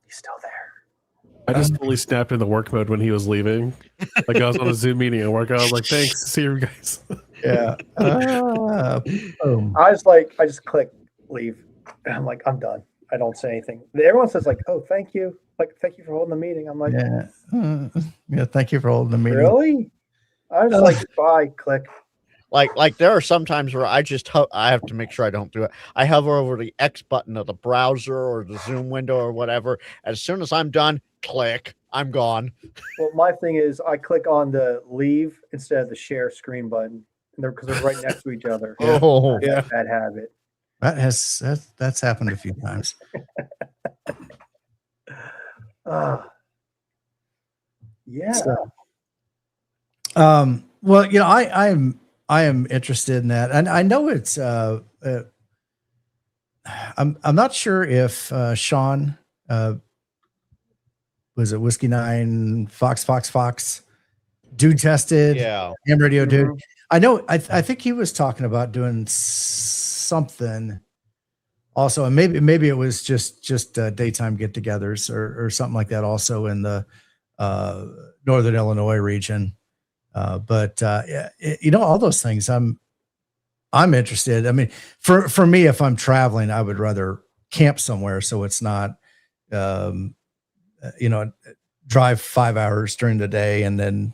He's still there. I just fully snapped into work mode when he was leaving. Like I was on a Zoom meeting at work. I was like, "Thanks, see you guys." Yeah. Boom. I just click leave. And I'm like, I'm done. I don't say anything. Everyone says like, oh, thank you. Like, thank you for holding the meeting. I'm like, Yeah. Yeah. Thank you for holding the meeting. really? I was like, bye, click. Like there are some times where I just I have to make sure I don't do it. I hover over the X button of the browser or the Zoom window or whatever. As soon as I'm done, click. I'm gone. Well, my thing is I click on the leave instead of the share screen button. Because they're right next to each other. Yeah. Oh, Yeah, bad habit. That's happened a few times. Yeah. So, well, you know, I am interested in that, and I know it's. I'm not sure if Sean was it Whiskey 9 Fox dude tested. yeah. Ham radio dude. Mhm. I know. I think he was talking about doing something. Also, and maybe it was just daytime get-togethers or something like that. Also in the Northern Illinois region, but you know, all those things. I'm interested. I mean, for me, if I'm traveling, I would rather camp somewhere so it's not, you know, drive 5 hours during the day and then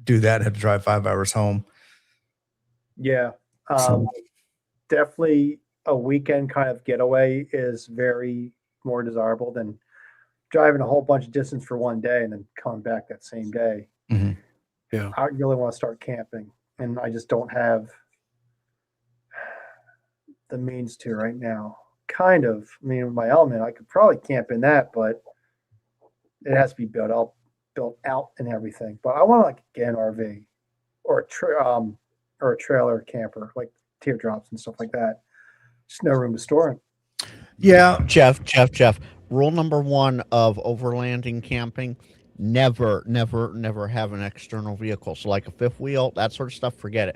do that and have to drive 5 hours home. Yeah. So- Definitely a weekend kind of getaway is very more desirable than driving a whole bunch of distance for one day and then coming back that same day. Mhm. Yeah. I really want to start camping, and I just don't have the means to right now. Kind of. I mean, with my element, I could probably camp in that, but it has to be built out and everything. But I want to like get an RV or a trailer camper, like teardrops and stuff like that. Just no room to store them. Yeah. Jeff. Rule number 1 of overlanding camping: never have an external vehicle. So like a fifth wheel, that sort of stuff, forget it.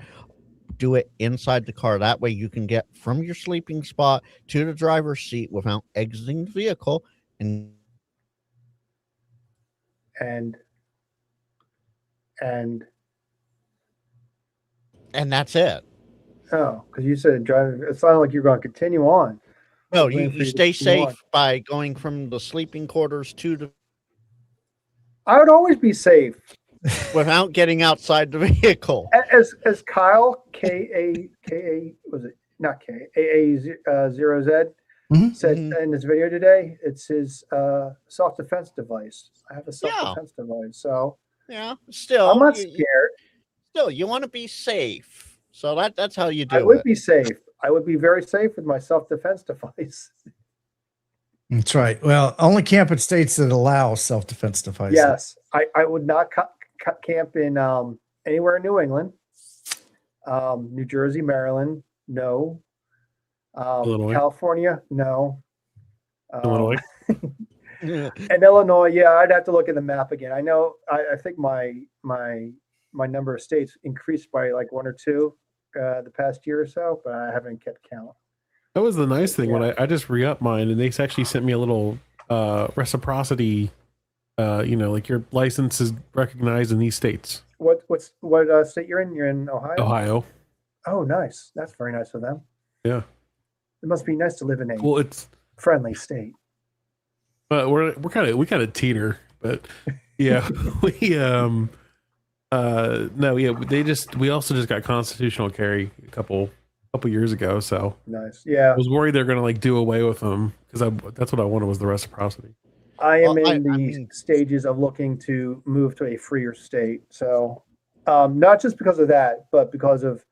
Do it inside the car. That way you can get from your sleeping spot to the driver's seat without exiting the vehicle, and that's it. Oh, because you said driving. It sounded like you're going to continue on. No, Waiting for you you to stay continue safe by going from the sleeping quarters to the I would always be safe. without getting outside the vehicle. As Kyle Ka was it not K AA0Z Mhm. said Mhm. in this video today, it's his self defense device. I have a self defense device, so Yeah, still, I'm not scared. you want to be safe. So that's how you do I would it. be safe. I would be very safe with my self defense device. That's right. Well, only camp in states that allow self-defense devices. Yes, I would not camp in anywhere in New England, New Jersey, Maryland, no. Illinois. California, no. Illinois. And Illinois, yeah, I'd have to look at the map again. I know. I think my number of states increased by like 1 or 2 the past year or so, but I haven't kept count. That was the nice thing when I just re-upped mine, and they actually sent me a little reciprocity. You know, like your license is recognized in these states. What state you're in? You're in Ohio. Ohio. Oh, nice. That's very nice of them. Yeah. It must be nice to live in a Well, it's friendly state. but we kind of teeter, but Yeah, we no, yeah, we also just got constitutional carry a couple years ago, so Nice. I Yeah, was worried they're gonna like do away with them because that's what I wanted was the reciprocity. I am Well, in I the mean- stages of looking to move to a freer state. So, not just because of that, but because of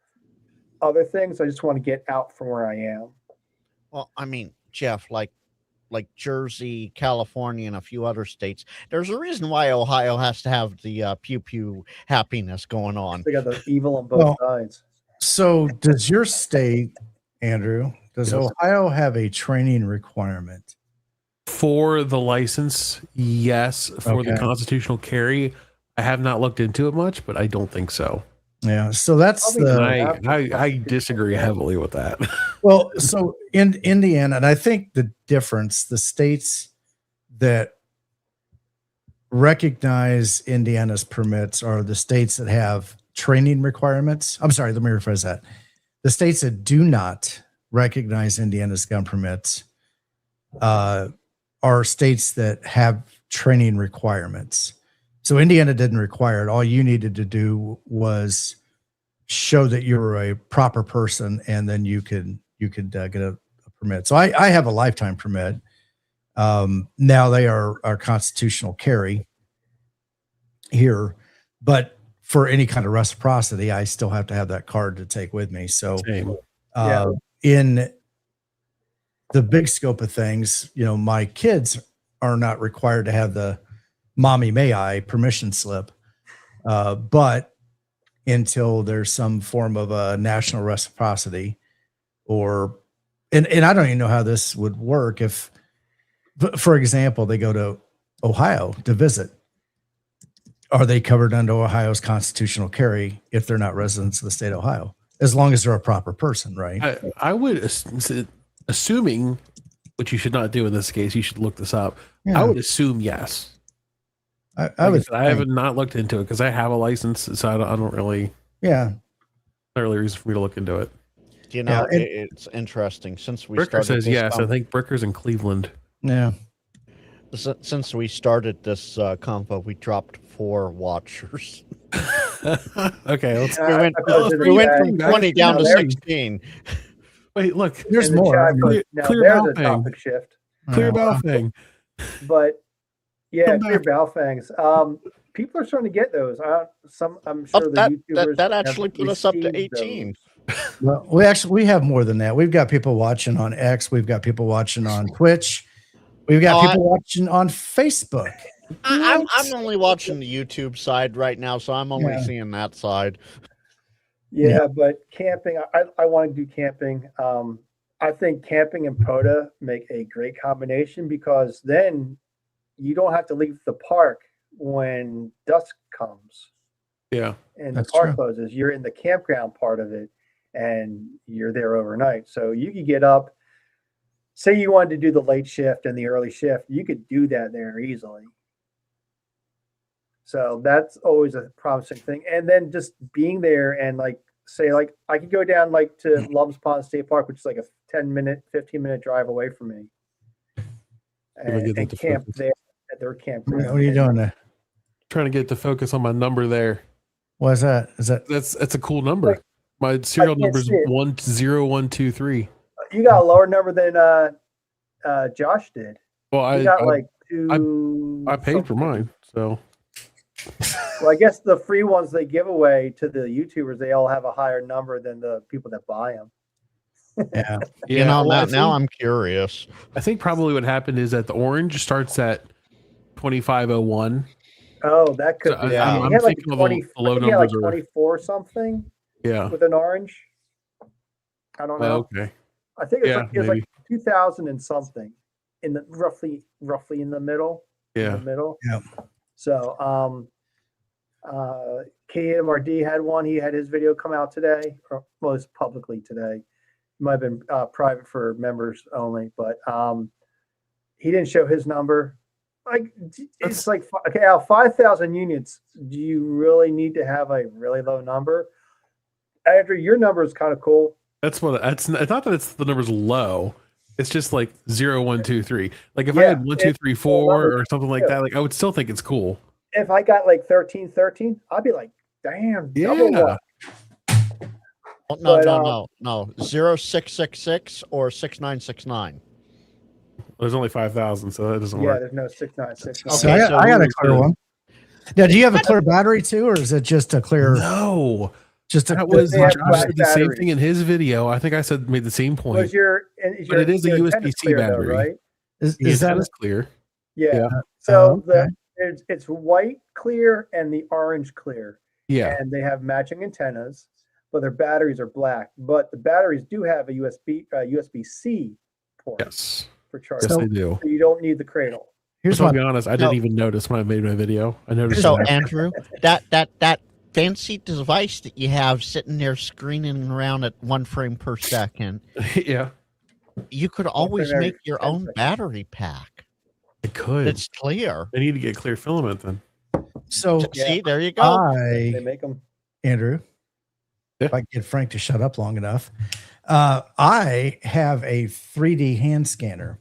other things. I just want to get out from where I am. Well, I mean, Jeff, like Jersey, California, and a few other states. There's a reason why Ohio has to have the pew pew happiness going on. They got the evil on both Well, sides. So does your state, Andrew, does Yes. Ohio have a training requirement? For the license, yes. For the Okay. constitutional carry, I have not looked into it much, but I don't think so. Yeah. So that's Probably And the I disagree heavily with that. well, so in Indiana, and I think the difference, the states that recognize Indiana's permits are the states that have training requirements. I'm sorry, let me rephrase that. The states that do not recognize Indiana's gun permits are states that have training requirements. So Indiana didn't require it. All you needed to do was show that you're a proper person, and then you could get a permit. So I have a lifetime permit. Now they are constitutional carry here, but for any kind of reciprocity, I still have to have that card to take with me. So Same. in the big scope of things, my kids are not required to have the mommy may I permission slip, but until there's some form of a national reciprocity and I don't even know how this would work if, for example, they go to Ohio to visit. Are they covered under Ohio's constitutional carry if they're not residents of the state of Ohio? As long as they're a proper person, right? I would, assuming, which you should not do in this case, you should look this up. Yeah. I would assume yes. I would. I have not looked into it because I have a license, so I don't really. Yeah. Not really reason for me to look into it. You know, Yeah, it's interesting since we Bricker started. says this yes. I think Bricker's in Cleveland. Yeah. Since we started this compo, we dropped 4 watchers. Okay, let's. We went from 20 down to 16. Wait, look. There's In the more. chat, I mean, but now clear there's a Baofeng. topic shift. Clear Baofeng. But yeah, Come clear back. Baofangs. People are starting to get those. I'm sure the YouTubers That have actually put us up to received 18. well, we have more than that. We've got people watching on X. We've got people watching on Twitch. We've got people watching on Facebook. I'm only watching the YouTube side right now, so I'm only Yeah. seeing that side. Yeah, but camping, I want to do camping. I think camping and POTA make a great combination because then you don't have to leave the park when dusk comes Yeah. and That's the park true. closes. You're in the campground part of it and you're there overnight. So you could get up, say you wanted to do the late shift and the early shift, you could do that there easily. So that's always a promising thing. And then just being there and like say like I could go down like to Love's Pond State Park, which is like a 10-minute, 15-minute drive away from me. And get that to camp focus. there at their What campground. are you doing there? Trying to get to focus on my number there. What is that? Is that That's a cool number. My serial can't number is see it. 10123. You got a lower number than Josh did. Well, You got like two. I paid for something. mine, so Well, I guess the free ones they give away to the YouTubers, they all have a higher number than the people that buy them. yeah. You know, well, now I'm curious. I think probably what happened is that the orange starts at 2501. Oh, that could So be. I'm He had like thinking of the 20, low I think he had like numbers are- 24 something Yeah. with an orange. I don't know. Okay. I think Yeah, it was like maybe. 2000 and something in the roughly in the middle. In Yeah. the middle. Yep. So, KMRD had one. He had his video come out today, or most publicly today. It might have been private for members only, but he didn't show his number. Like it's like okay, out of 5,000 units, do you really need to have a really low number? Andrew, your number is kind of cool. It's not that it's the number's low. It's just like 0, 1, 2, 3. Like if I Yeah, had 1, 2, 3, cool 4 number. or something like Yeah. that, like I would still think it's cool. if I got like 1313, I'd be like, damn, double Yeah. what? Oh, no, But, no. 0666 or 6969. There's only 5,000, so that doesn't Yeah, work. there's no 696. Okay, So I got a where's clear the- one. Now, do you have a clear battery too, or is it just a clear? No, Just a that was They have Josh black said the same batteries. thing in his video. I think I made the same point. Was your, But it is a your USB-C antenna's clear though, battery. right? is The that antenna's clear. Yeah. Yeah. So okay. it's white clear and the orange clear, Yeah. and they have matching antennas, but their batteries are black. But the batteries do have a USB-C port Yes. for charging. Yes, they do. So you don't need the cradle. Here's So I'll my be honest, I didn't even notice when I made my video. I noticed. So, it after. Andrew, that fancy device that you have sitting there screening around at 1 frame per second, Yeah, you could always frame every make your 10 own seconds. battery pack. I could. It's clear. I need to get clear filament then. so See, there you go. They I make them. Andrew, Yeah. if I can get Frank to shut up long enough, I have a 3D hand scanner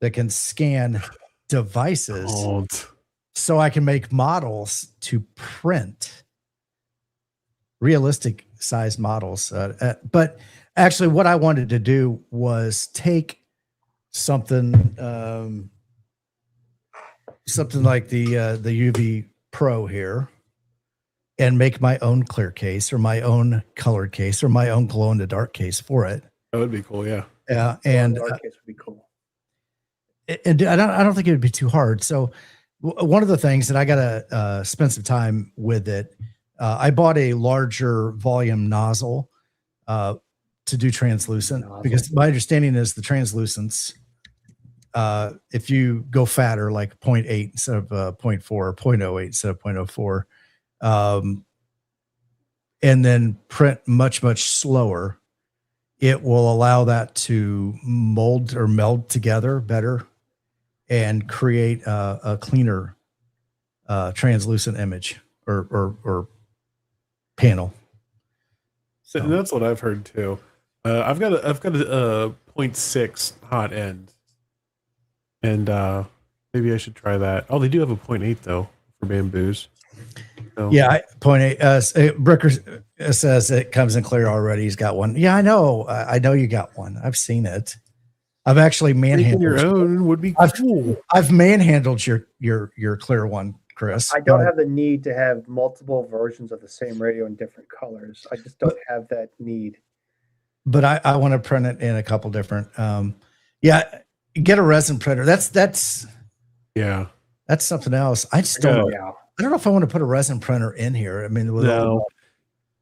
that can scan devices, Oh, so I can make models to print realistic size models. But actually, what I wanted to do was take something, something like the UV Pro here, and make my own clear case or my own colored case or my own glow in the dark case for it. that would be cool. Yeah. Yeah, and Our case would be cool. and I don't think it would be too hard. So one of the things that I got to spend some time with it, I bought a larger volume nozzle to do translucent, because my understanding is the translucents, if you go fatter, like 0.8 instead of 0.4, or 0.08 instead of 0.04, and then print much slower, it will allow that to mold or meld together better and create a cleaner translucent image or panel. So that's what I've heard too. I've got a 0.6 hot end, and maybe I should try that. Oh, they do have a 0.8 though for bamboos. So, Yeah, 0.8. Bricker says it comes in clear already. He's got one. Yeah, I know. I know you got one. I've seen it. I've actually making your manhandled. own would be cool. I've manhandled your clear one, Chris. I don't have the need to have multiple versions of the same radio in different colors. I just don't have that need. But I want to print it in a couple different. Yeah, get a resin printer. That's Yeah. something else. I just don't. Yeah. I don't know if I want to put a resin printer in here. I mean, with No.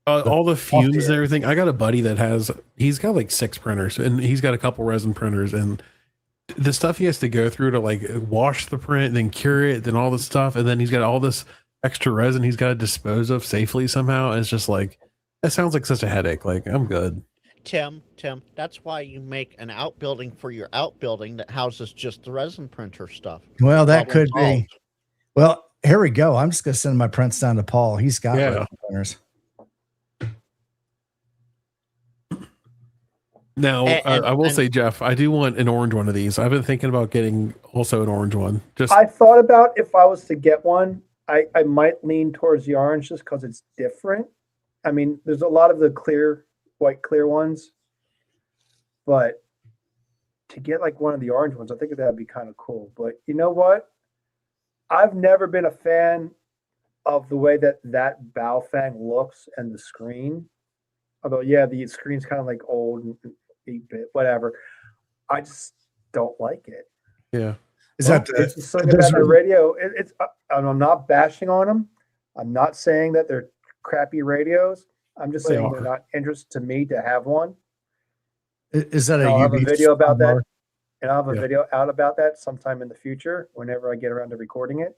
All the fumes and here. everything. I got a buddy that he's got like 6 printers, and he's got a couple resin printers, and the stuff he has to go through to like wash the print, then cure it, then all this stuff, and then he's got all this extra resin he's got to dispose of safely somehow. And it's just like, that sounds like such a headache. Like, I'm good. Tim, that's why you make an outbuilding for your outbuilding that houses just the resin printer stuff. Well, that Problem could be. solved. Well, here we go. I'm just going to send my prints down to Paul. He's got Yeah. resin printers. Now, And- I will and- say, Jeff, I do want an orange one of these. I've been thinking about getting also an orange one. Just I thought about if I was to get one, I might lean towards the orange just because it's different. I mean, there's a lot of the white clear ones, but to get like one of the orange ones, I think that'd be kind of cool. But you know what? I've never been a fan of the way that Baofeng looks and the screen. Although, yeah, the screen's kind of like old and 8-bit, whatever. I just don't like it. yeah. Is that It's just something about the radio. I'm not bashing on them. I'm not saying that they're crappy radios. I'm just They saying are. they're not interesting to me to have one. is that a I'll have a UV video about that, soundbar? and I'll have a Yeah. video out about that sometime in the future whenever I get around to recording it.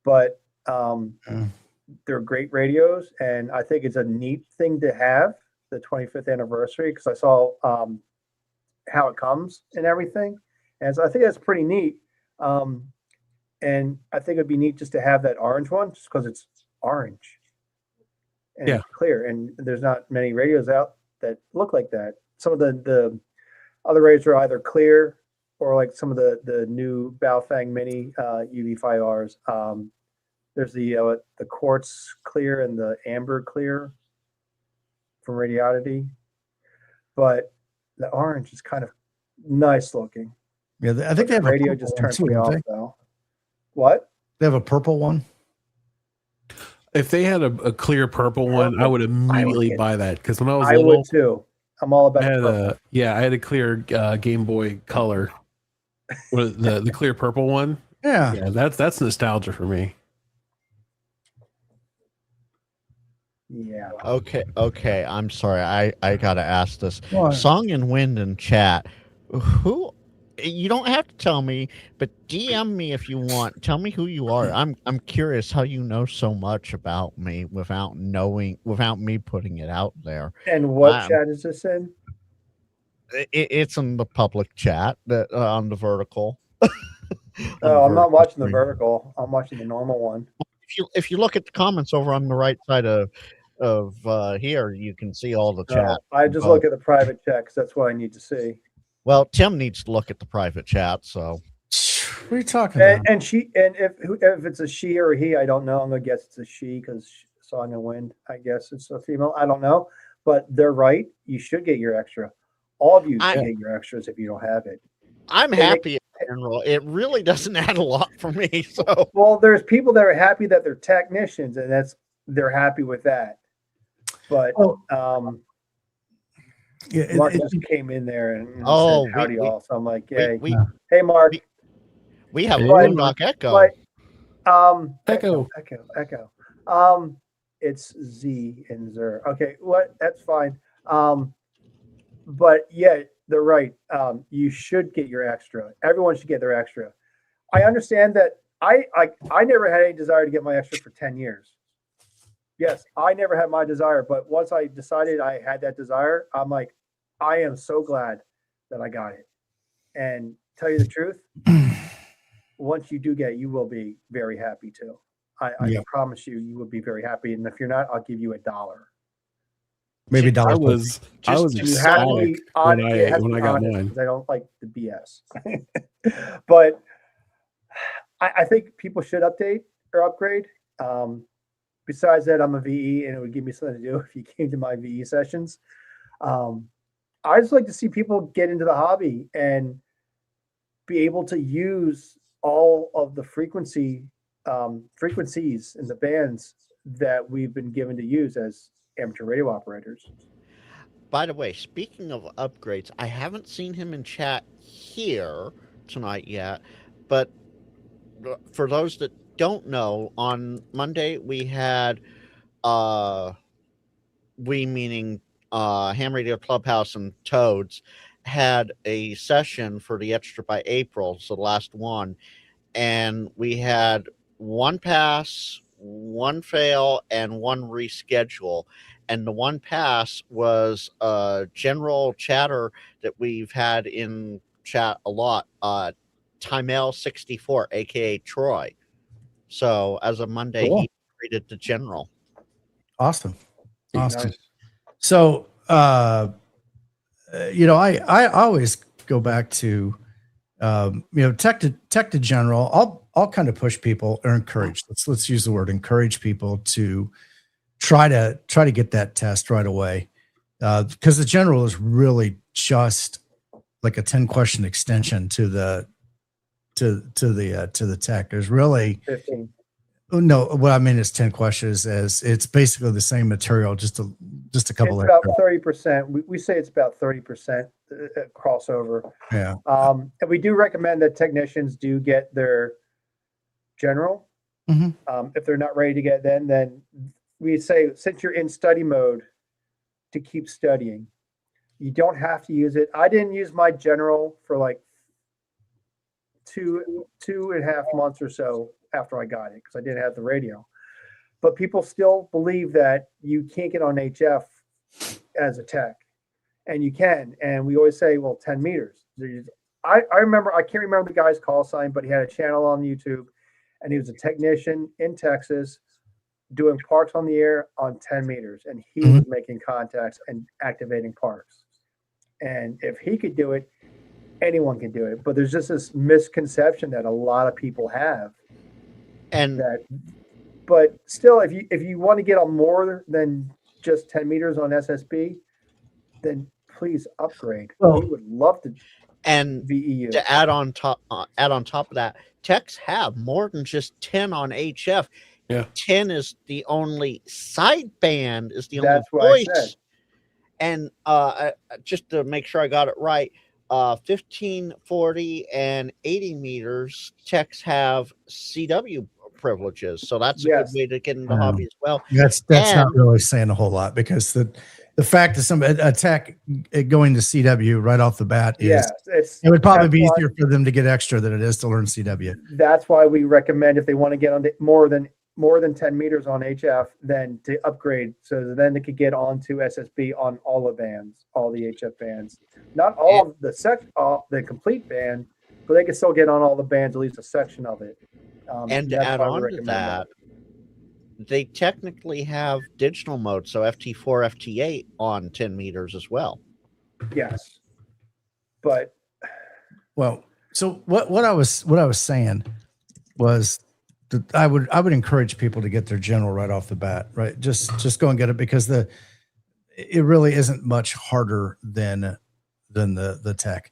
But they're great radios, and I think it's a neat thing to have the 25th anniversary because I saw how it comes and everything, and so I think that's pretty neat. And I think it'd be neat just to have that orange one, just because it's orange and Yeah. it's clear, and there's not many radios out that look like that. Some of the other radios are either clear or like some of the new Baofeng Mini UV5Rs. There's the quartz clear and the amber clear from Radiodity, but the orange is kind of nice looking. Yeah, I think they have radio a just purple one turns too, me don't off they? though. What? They have a purple one. If they had a clear purple one, I would immediately buy that because when I was I little, would too. I'm all about I had purple. I had a clear Game Boy Color, with the clear purple one. Yeah. Yeah, that's nostalgia for me. Yeah. Okay. I'm sorry. I gotta ask this. What? Song and Wind in chat. Who? You don't have to tell me, but DM me if you want. Tell me who you are. I'm curious how you know so much about me without me putting it out there. And what chat is this in? It's in the public chat that on the vertical. Oh, I'm not watching the vertical. I'm watching the normal one. If you look at the comments over on the right side of here, you can see all the chat. I just look at the private chat because that's what I need to see. Well, Tim needs to look at the private chat. So What are you talking about? And if it's a she or a he, I don't know. I'm gonna guess it's a she because Song and Wind. I guess it's a female. I don't know, but they're right. You should get your extra. All of you should get your extras if you don't have it. I'm happy in general. It really doesn't add a lot for me. So well, there's people that are happy that they're technicians, and they're happy with that. But Mark just came in there and said howdy all. So I'm like, hey, hey Mark. We have Boondock Echo. Echo. It's Z and Zer. Okay, that's fine. But yeah, they're right. You should get your extra. Everyone should get their extra. I understand that I never had any desire to get my extra for 10 years. Yes, I never had my desire, but once I decided I had that desire, I'm like, I am so glad that I got it. And tell you the truth, once you do get it, you will be very happy too. I promise you, you will be very happy. And if you're not, I'll give you $1. Maybe $1. I was ecstatic when I got mine. I don't like the BS. But I think people should update or upgrade. Besides that, I'm a VE, and it would give me something to do if you came to my VE sessions. I just like to see people get into the hobby and be able to use all of the frequencies in the bands that we've been given to use as amateur radio operators. By the way, speaking of upgrades, I haven't seen him in chat here tonight yet, but for those that don't know, on Monday we had meaning Ham Radio Clubhouse and Toads had a session for the Extra by April, so the last one, and we had one pass, one fail, and one reschedule. And the one pass was general chatter that we've had in chat a lot, Timel64, aka Troy. So as of Monday, he rated the general. Awesome. Nice. So I always go back to tech to general. I'll kind of push people or encourage. Let's use the word encourage people to try to get that test right away, because the general is really just like a 10-question extension to the tech. There's really 15. No, what I mean is 10 questions, as it's basically the same material, just a couple. It's about 30%. We say it's about 30% crossover. Yeah. And we do recommend that technicians do get their general. Mm-hmm. If they're not ready to get then we say, since you're in study mode, to keep studying. You don't have to use it. I didn't use my general for like two and a half months or so after I got it, because I didn't have the radio. But people still believe that you can't get on HF as a tech, and you can. And we always say, well, 10 meters. I remember, I can't remember the guy's call sign, but he had a channel on YouTube, and he was a technician in Texas doing parks on the air on 10 meters, and he was making contacts and activating parks. And if he could do it, anyone can do it. But there's just this misconception that a lot of people have, and that But still, if you want to get on more than just 10 meters on SSB, then please upgrade. Well- we would love to And VEU. to add on top of that, techs have more than just 10 on HF. Yeah. 10 is the only sideband, is the That's what only I voice. said. And just to make sure I got it right, 15, 40, and 80 meters, techs have CW privileges. So that's a Yes. good way to get into hobby as well. That's not And- really saying a whole lot, because the fact that a tech going to CW right off the bat is, Yeah, it would probably that's be why- easier for them to get extra than it is to learn CW. That's why we recommend, if they want to get on more than 10 meters on HF, then to upgrade, so then they could get onto SSB on all the bands, all the HF bands. Not all of the complete band, but they can still get on all the bands, at least a section of it. And to that's add why we on to recommend that, they technically have digital mode, so FT4, FT8 on 10 meters as well. Yes, but Well, so what I was saying was that I would encourage people to get their general right off the bat, right? Just go and get it, because it really isn't much harder than the tech.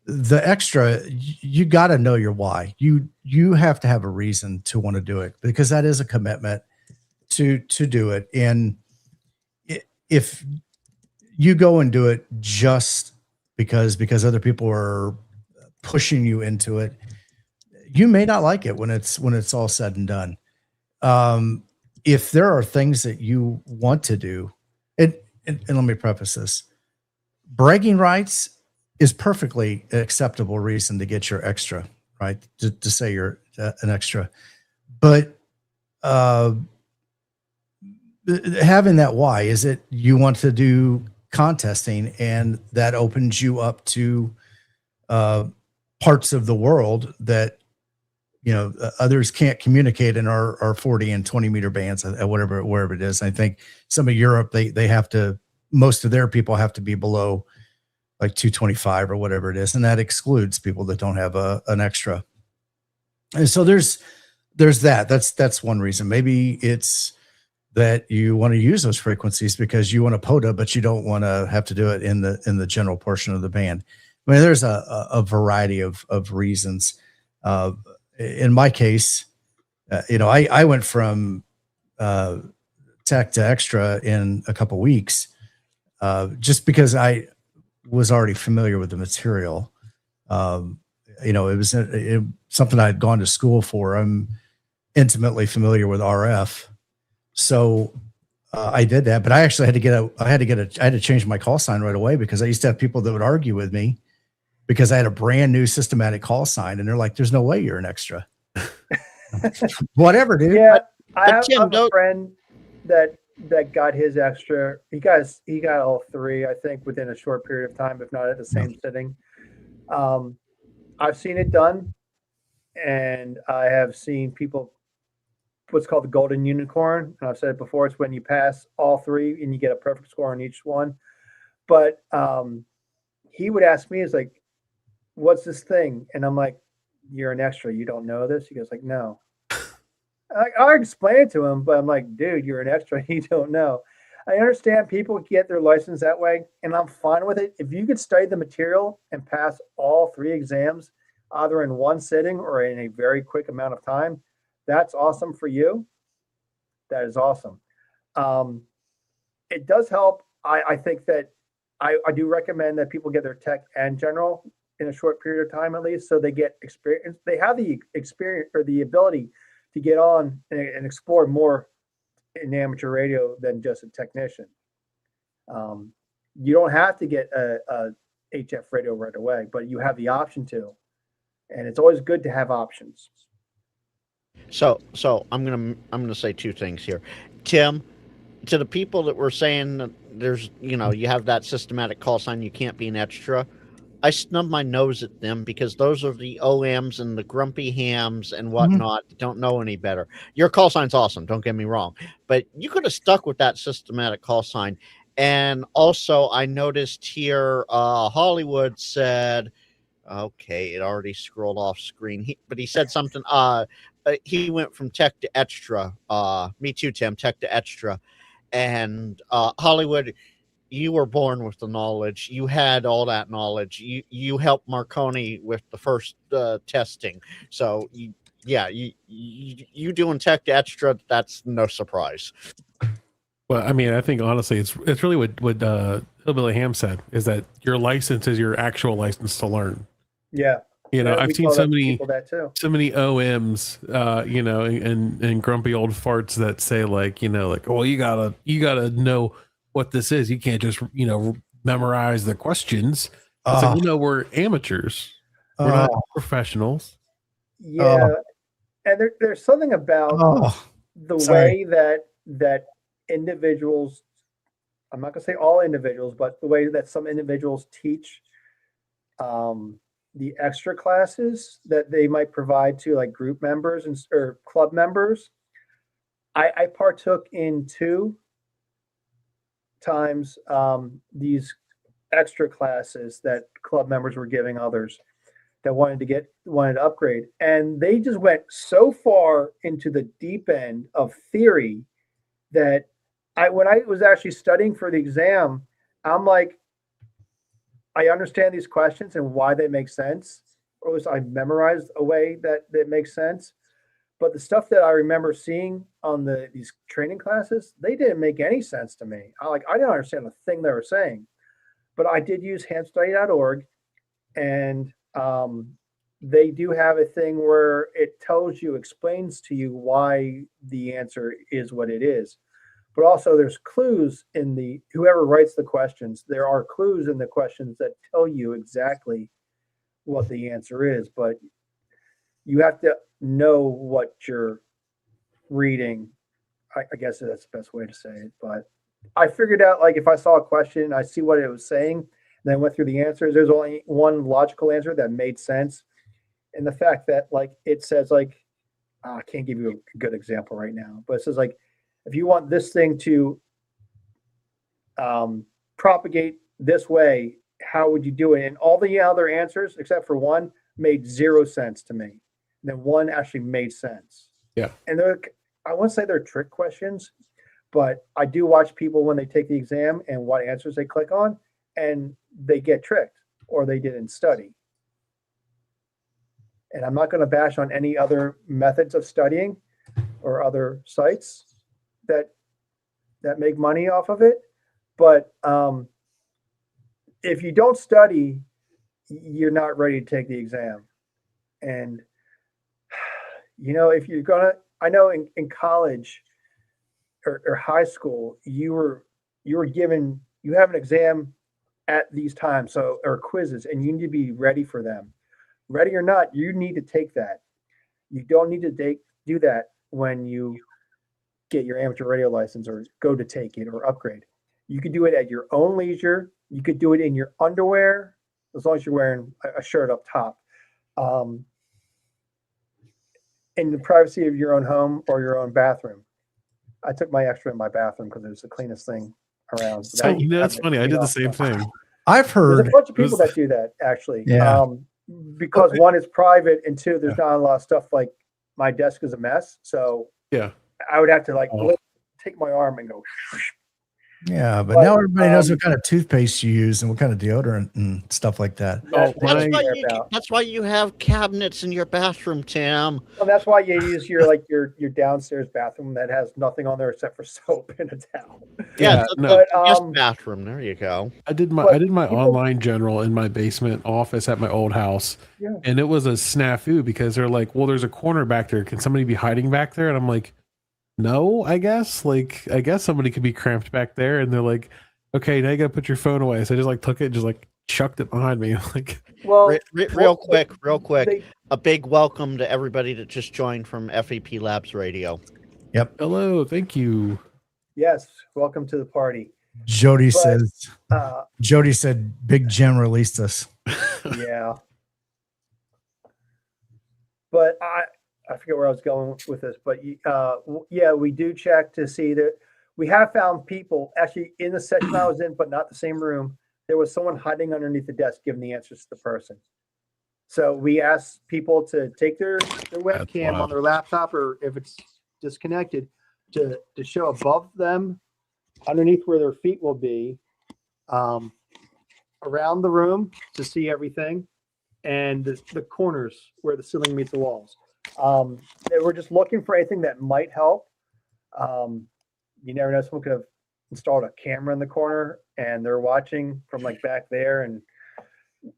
The extra, you got to know your why. You have to have a reason to want to do it, because that is a commitment to do it. And if you go and do it just because other people are pushing you into it, you may not like it when it's all said and done. If there are things that you want to do, and let me preface this, bragging rights is perfectly acceptable reason to get your extra, right? To say you're an extra, but having that why is it you want to do contesting, and that opens you up to parts of the world that others can't communicate in our 40 and 20 meter bands, wherever it is. I think some of Europe, they have to, most of their people have to be below like 225 or whatever it is, and that excludes people that don't have an extra. And so there's that. That's one reason. Maybe it's that you want to use those frequencies because you want a POTA, but you don't want to have to do it in the general portion of the band. I mean, there's a variety of reasons. In my case, I went from tech to extra in a couple weeks, just because I was already familiar with the material. It was something I had gone to school for. I'm intimately familiar with RF, so I did that. But I actually I had to change my call sign right away, because I used to have people that would argue with me because I had a brand new systematic call sign, and they're like, "There's no way you're an extra." Whatever, dude. yeah, I have Tim, a friend that got his extra. He got all three, I think, within a short period of time, if not at the same sitting. I've seen it done, and I have seen people, what's called the golden unicorn. And I've said it before, it's when you pass all three and you get a perfect score on each one. But he would ask me, is like, what's this thing? And I'm like, you're an extra. You don't know this? He goes like, no. I explain it to him, but I'm like, dude, you're an extra. You don't know. I understand people get their license that way, and I'm fine with it. If you could study the material and pass all three exams, either in one sitting or in a very quick amount of time, that's awesome for you. That is awesome. It does help. I think that I do recommend that people get their tech and general in a short period of time, at least, so they get experience. They have the experience or the ability to get on and explore more in amateur radio than just a technician. You don't have to get a HF radio right away, but you have the option to, and it's always good to have options. So I'm gonna say two things here, Tim. To the people that were saying that there's, you have that systematic call sign, you can't be an extra. I snub my nose at them, because those are the OMs and the grumpy hams and whatnot that don't know any better. Your call sign's awesome, don't get me wrong, but you could have stuck with that systematic call sign. And also, I noticed here, Hollywood said Okay, it already scrolled off screen. But he said something. He went from tech to extra. Me too, Tim. Tech to extra, and Hollywood. You were born with the knowledge. You had all that knowledge. You helped Marconi with the first testing. So you doing tech to extra. That's no surprise. Well, I mean, I think honestly, it's really what Hillbilly Ham said, is that your license is your actual license to learn. Yeah. You know, Yeah, I've we seen tell so that many people that too. so many OMs, you know, and grumpy old farts that say like, you know, like, well, you gotta know what this is. You can't just, you know, memorize the questions. It's like, well, no, we're amateurs. We're not professionals. Yeah. And there's something about the way that individuals, I'm not gonna say all individuals, but the way that some individuals teach the extra classes that they might provide to like group members or club members. I partook in 2 times these extra classes that club members were giving others that wanted to upgrade, and they just went so far into the deep end of theory that when I was actually studying for the exam, I'm like, I understand these questions and why they make sense, or at least I memorized a way that makes sense. But the stuff that I remember seeing on these training classes, they didn't make any sense to me. I didn't understand a thing they were saying. But I did use handstudy.org, and they do have a thing where it explains to you why the answer is what it is. But also there's clues in whoever writes the questions, there are clues in the questions that tell you exactly what the answer is, but you have to know what you're reading. I guess that's the best way to say it, but I figured out, like, if I saw a question, I see what it was saying, and then went through the answers. There's only one logical answer that made sense. And the fact that, like, it says, like, I can't give you a good example right now, but it says, like, if you want this thing to propagate this way, how would you do it? And all the other answers, except for one, made 0 sense to me. And then one actually made sense. Yeah. And I wouldn't say they're trick questions, but I do watch people when they take the exam and what answers they click on, and they get tricked or they didn't study. And I'm not going to bash on any other methods of studying or other sites that make money off of it. But if you don't study, you're not ready to take the exam. And, you know, if you're going to, I know in college or high school, you have an exam at these times, or quizzes, and you need to be ready for them. Ready or not, you need to take that. You don't need to do that when you get your amateur radio license or go to take it or upgrade. You could do it at your own leisure. You could do it in your underwear, as long as you're wearing a shirt up top, in the privacy of your own home or your own bathroom. I took my extra in my bathroom because it was the cleanest thing around. So, you know, that's funny. I did the same thing. I've heard there's a bunch of people that do that, actually. Yeah. Because one, is private, and two, there's not a lot of stuff. Like, my desk is a mess, so yeah, I would have to take my arm and go. Yeah, but now everybody knows what kind of toothpaste you use and what kind of deodorant and stuff like that. That's why you have cabinets in your bathroom, Tim. Well, that's why you use your downstairs bathroom that has nothing on there except for soap and a towel. Yeah, no. Bathroom. There you go. I did my online general in my basement office at my old house, and it was a snafu because they're like, "Well, there's a corner back there. Can somebody be hiding back there?" And I'm like, no, I guess somebody could be cramped back there, and they're like, okay, now you gotta put your phone away. So I just took it and just chucked it behind me. Well, real quick, a big welcome to everybody that just joined from FEP Labs Radio. Yep. Hello, thank you. Yes, welcome to the party. Jody said Big Jim released us. Yeah. But I forget where I was going with this, but yeah, we do check to see that we have found people actually in the section I was in, but not the same room. There was someone hiding underneath the desk giving the answers to the person. So we ask people to take their webcam on wild. their laptop, or if it's disconnected, to show above them, underneath where their feet will be, around the room to see everything, and the corners where the ceiling meets the walls. We're just looking for anything that might help. You never know, someone could have installed a camera in the corner and they're watching from like back there, and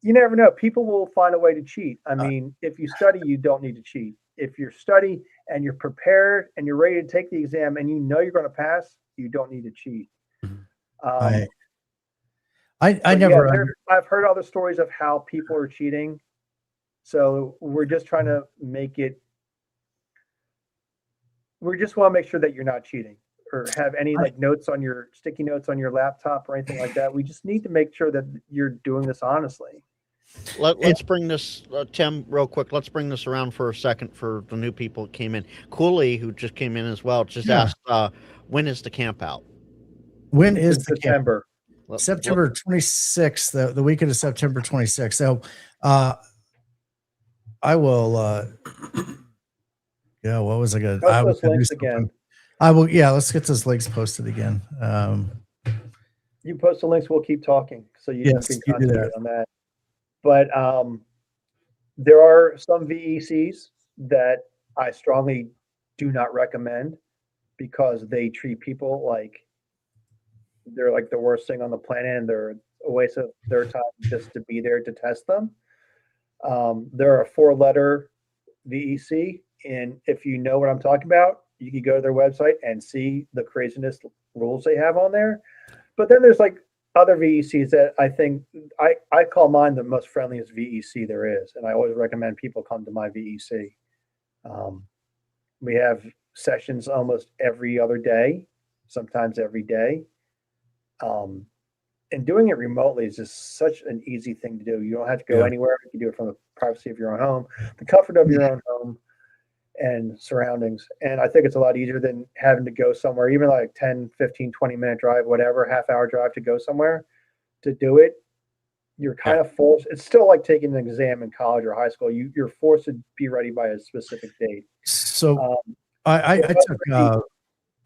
you never know. People will find a way to cheat. I mean, if you study, you don't need to cheat. If you study and you're prepared and you're ready to take the exam and you know you're going to pass, you don't need to cheat. I But never. yeah, I've heard other stories of how people are cheating. So we're just trying to make it. We just want to make sure that you're not cheating or have any like sticky notes on your laptop or anything like that. We just need to make sure that you're doing this honestly. Let's bring this, Tim, real quick. Let's bring this around for a second for the new people that came in. Cooley, who just came in as well, just asked, when is the camp out? When is It's the September? September 26th, the weekend of September 26th. So I will yeah, what was I gonna Post I was those gonna do links something. again. I will, yeah, let's get those links posted again. You post the links, we'll keep talking. So you Yes, can you do concentrate that. on that. But there are some VECs that I strongly do not recommend because they treat people like they're like the worst thing on the planet, and they're a waste of their time just to be there to test them. There are 4-letter VEC, and if you know what I'm talking about, you can go to their website and see the craziness rules they have on there. But then there's like other VECs that I think I call mine the most friendliest VEC there is, and I always recommend people come to my VEC. We have sessions almost every other day, sometimes every day. And doing it remotely is just such an easy thing to do. You don't have to go anywhere. You can do it from the privacy of your own home, the comfort of your own home and surroundings. And I think it's a lot easier than having to go somewhere, even like 10, 15, 20-minute drive, whatever, half-hour drive to go somewhere to do it. You're kind of forced. It's still like taking an exam in college or high school. You're forced to be ready by a specific date. So I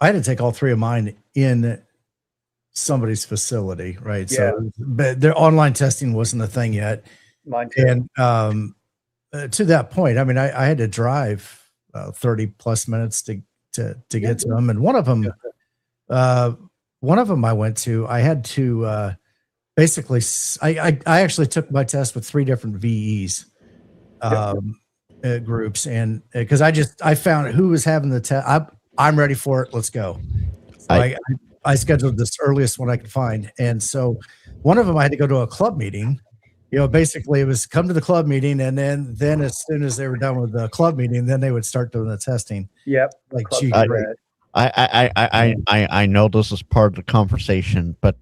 had to take all 3 of mine in somebody's facility, right? Yeah. So, but their online testing wasn't a thing yet. Mine too. And to that point, I mean, I had to drive 30 plus minutes to get to them, and one of them I went to. I had to basically. I actually took my test with 3 different VEs groups, and because I found who was having the test. I'm ready for it. Let's go. So I scheduled this earliest one I could find, and so one of them I had to go to a club meeting. You know, basically it was come to the club meeting, and then as soon as they were done with the club meeting, then they would start doing the testing. Yep. Like, Club gee, Red. I know this is part of the conversation, but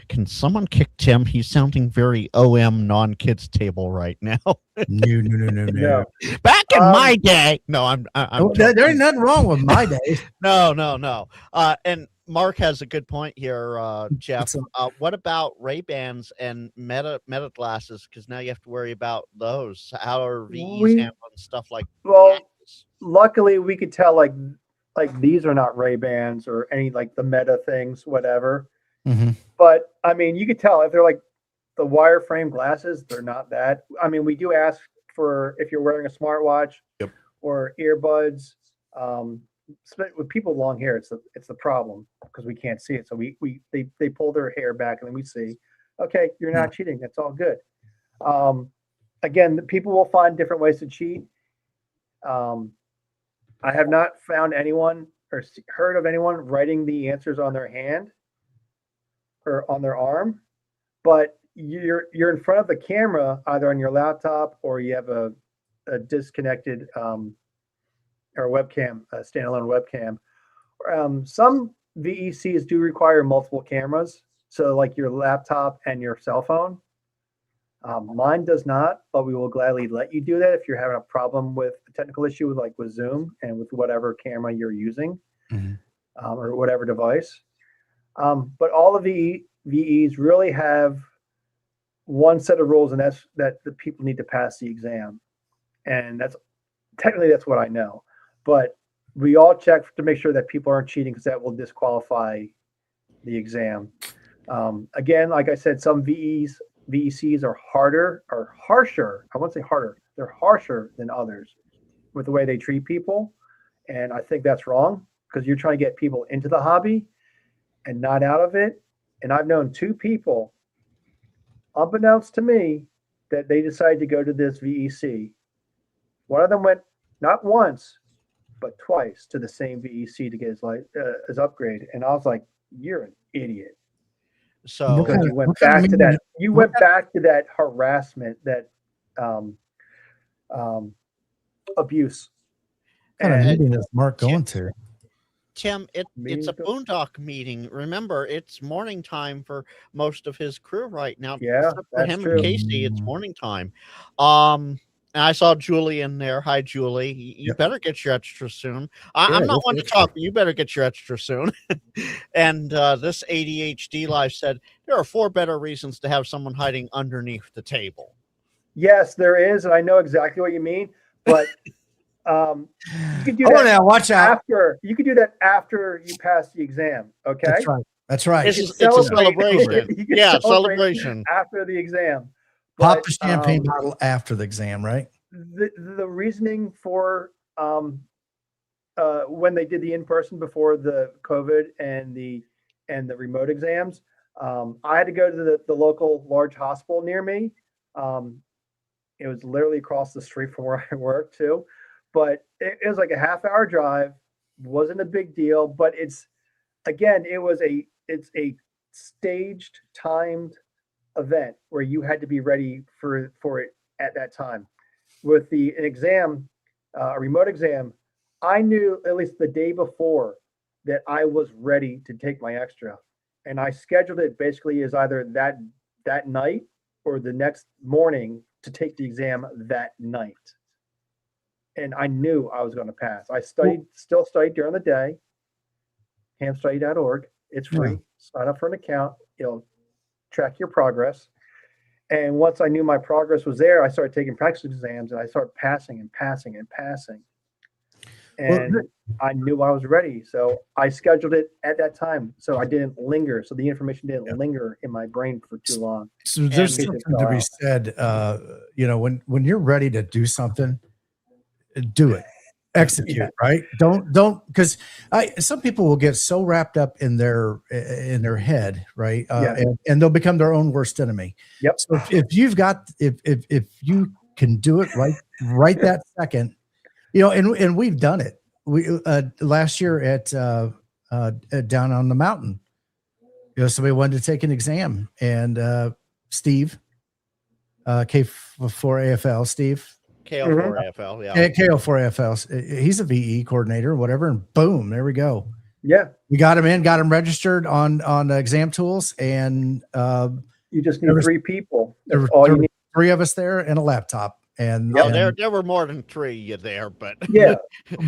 can someone kick Tim? He's sounding very OM non-kids table right now. No. Back in my day. No, I'm there ain't nothing wrong with my day. No. And Mark has a good point here, Jeff. What about Ray-Bans and Meta glasses? Because now you have to worry about those. How are VEs handling stuff like that? Luckily we could tell like these are not Ray-Bans or any like the Meta things, whatever. Mm-hmm. But I mean, you could tell if they're like the wireframe glasses, they're not that. I mean, we do ask for if you're wearing a smartwatch or earbuds. With people with long hair, it's the problem because we can't see it. So they pull their hair back and then we see, okay, you're not cheating. That's all good. Again, people will find different ways to cheat. I have not found anyone or heard of anyone writing the answers on their hand or on their arm, but you're in front of the camera either on your laptop or you have a disconnected or webcam, a standalone webcam. Some VECs do require multiple cameras, so like your laptop and your cell phone. Mine does not, but we will gladly let you do that if you're having a problem with a technical issue with Zoom and with whatever camera you're using, or whatever device. But all of the VEs really have one set of rules, and that's that the people need to pass the exam. And that's what I know. But we all check to make sure that people aren't cheating, because that will disqualify the exam. Again, like I said, some VECs are harsher. I won't say harder. They're harsher than others with the way they treat people. And I think that's wrong, because you're trying to get people into the hobby and not out of it. And I've known two people, unbeknownst to me, that they decided to go to this VEC. One of them went not once, but twice to the same VEC to get his upgrade. And I was like, "You're an idiot." So Because you went back to that. You went back to that harassment, that abuse. What kind of And meeting is Mark going to? Tim, it's a boondock meeting. Remember, it's morning time for most of his crew right now. Yeah, Except for that's him true. and Casey, it's morning time. And I saw Julie in there. Hi, Julie. You Yep. better get your extra soon. Yeah, I'm not what's one the to extra? talk, but you better get your extra soon. And this ADHD live said there are 4 better reasons to have someone hiding underneath the table. yes, there is, and I know exactly what you mean. But you could do Oh, that now watch out. after. You could do that after you pass the exam. Okay. That's right. That's right. It's You a can celebration. You can Yeah, celebrate celebration. after the exam. Pop But, the champagne bottle after the exam, right? the reasoning for when they did the in-person before the COVID and the remote exams, I had to go to the local large hospital near me. It was literally across the street from where I work too, but it was like a half-hour drive. Wasn't a big deal, but it's a staged, timed event where you had to be ready for it at that time. With an exam, a remote exam, I knew at least the day before that I was ready to take my extra, and I scheduled it basically as either that night or the next morning to take the exam that night. And I knew I was going to pass. I still studied during the day. Campstudy.org. It's free. Yeah. Sign up for an account. It'll track your progress. And once I knew my progress was there, I started taking practice exams, and I started passing and passing and passing. And I knew I was ready. So I scheduled it at that time. So I didn't linger. So the information didn't linger in my brain for too long. So there's And- something to be said. When you're ready to do something, do it. Execute, Yeah. right? Don't because some people will get so wrapped up in their head, right? Yeah. And they'll become their own worst enemy. Yep. So if you can do it right that second, and we've done it. We last year at down on the mountain, somebody wanted to take an exam, and Steve, K4AFL, Steve. KO4AFL, yeah. KO4AFL. He's a VE coordinator or whatever, and boom, there we go. Yeah. We got him in, got him registered on exam tools, and You just need There was- 3 people. there That's were, all there you were need. 3 of us there and a laptop. And Oh, there were more than 3 there, but Yeah.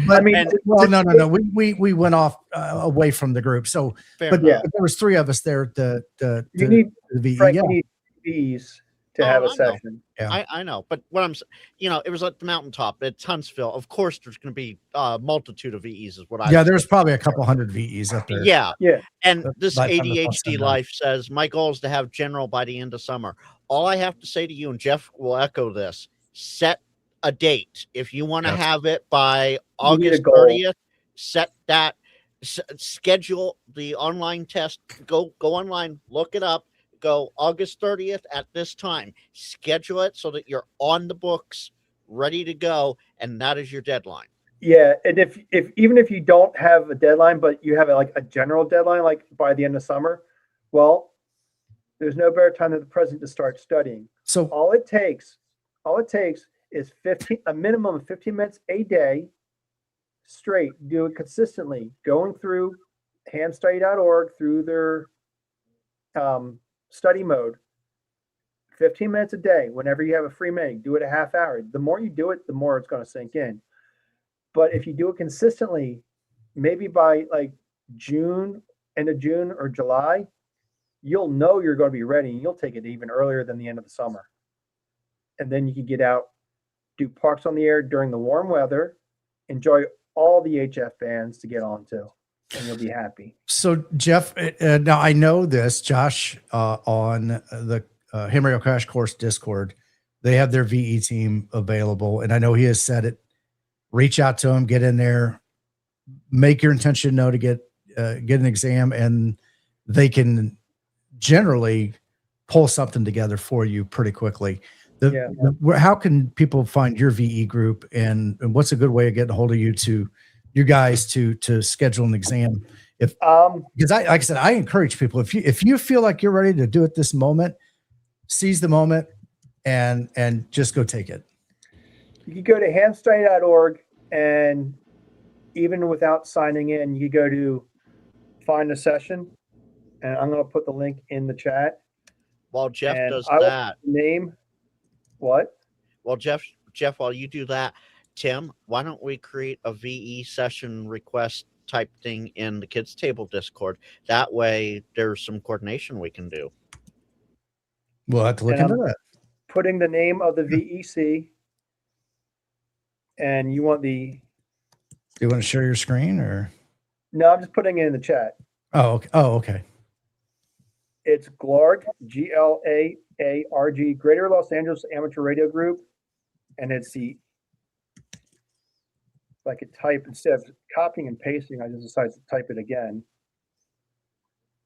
but I mean, well, no. We went off away from the group. So, fair but, enough. but there was 3 of us there. The You need, VE. Frank, Yeah. you need these to Oh, have a I know. session. Yeah. I know, but what it was at the mountaintop. It's Huntsville. Of course, there's going to be a multitude of VEs, is what I. Yeah, there's probably a couple hundred VEs up there. Yeah. Yeah. And But this by the time the bus ADHD comes life says my goal is to have general by the end of summer. All I have to say to you, and Jeff will echo this: set a date. If you want to Yes. have it by You need a August goal. 30th, set that. Schedule the online test. Go online, look it up. Go August 30th at this time. Schedule it so that you're on the books, ready to go, and that is your deadline. Yeah, and if even if you don't have a deadline, but you have a general deadline, like by the end of summer, well, there's no better time than the present to start studying. So All it takes is a minimum of 15 minutes a day straight. Do it consistently, going through hamstudy.org through their study mode. 15 minutes a day, whenever you have a free minute, do it a half hour. The more you do it, the more it's going to sink in. But if you do it consistently, maybe by end of June or July, you'll know you're going to be ready, and you'll take it even earlier than the end of the summer. And then you can get out, do parks on the air during the warm weather, enjoy all the HF bands to get onto, and you'll be happy. So Jeff, now I know this, Josh, on the Ham Radio Crash Course Discord, they have their VE team available, and I know he has said it. Reach out to them, get in there, make your intention known to get an exam, and they can generally pull something together for you pretty quickly. How can people find your VE group, and what's a good way of getting a hold of you guys to schedule an exam? Because like I said, I encourage people, if you feel like you're ready to do it this moment, seize the moment and just go take it. You can go to hamstudy.org, and even without signing in, you go to find a session, and I'm going to put the link in the chat. While Jeff And does I will that, name what? well, Jeff, while you do that, Tim, why don't we create a VE session request type thing in the Kids Table Discord? That way, there's some coordination we can do. We'll have to look into that. Putting the name of the VEC, and you want the. Do you want to share your screen, or? No, I'm just putting it in the chat. Oh, okay. Okay. It's GLARG, GLAARG, Greater Los Angeles Amateur Radio Group, and it's the. If I could type instead of copying and pasting, I just decided to type it again.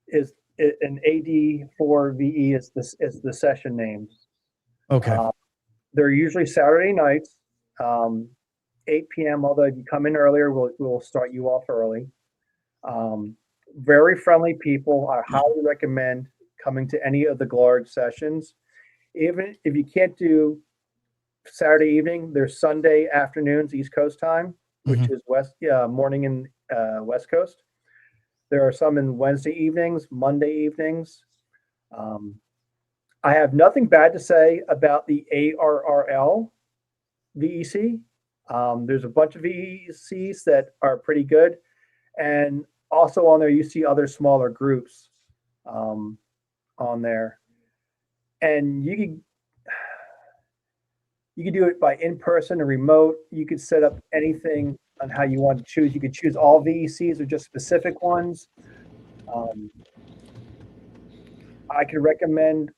Is it an AD4VE is the session names. Okay. They're usually Saturday nights, 8 p.m. Although if you come in earlier, we'll start you off early. Very friendly people. I highly recommend coming to any of the GLARG sessions. Even if you can't do Saturday evening, there's Sunday afternoons, East Coast time, which is morning in West Coast. There are some in Wednesday evenings, Monday evenings. I have nothing bad to say about the ARRL VEC. There's a bunch of VECs that are pretty good. And also on there, you see other smaller groups on there. And you can do it by in-person or remote. You could set up anything on how you want to choose. You could choose all VECs or just specific ones. I could recommend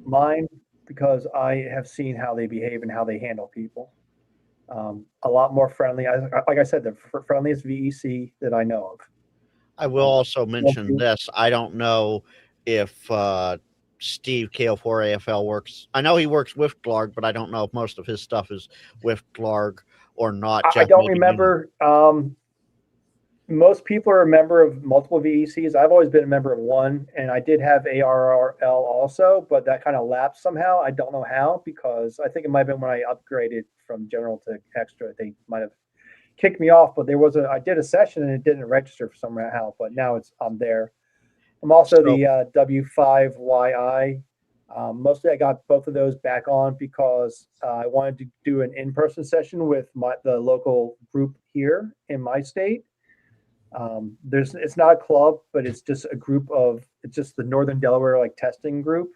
mine because I have seen how they behave and how they handle people. A lot more friendly. Like I said, the friendliest VEC that I know of. I will also mention this. I don't know if Steve KO4AFL works. I know he works with GLARG, but I don't know if most of his stuff is with GLARG or not. I don't remember. Most people are a member of multiple VECs. I've always been a member of one, and I did have ARRL also, but that kind of lapsed somehow. I don't know how, because I think it might have been when I upgraded from general to extra. They might have kicked me off, but I did a session and it didn't register for somehow, but now I'm there. I'm also the W5YI. Mostly I got both of those back on because I wanted to do an in-person session with the local group here in my state. It's not a club, but it's just it's just the Northern Delaware testing group.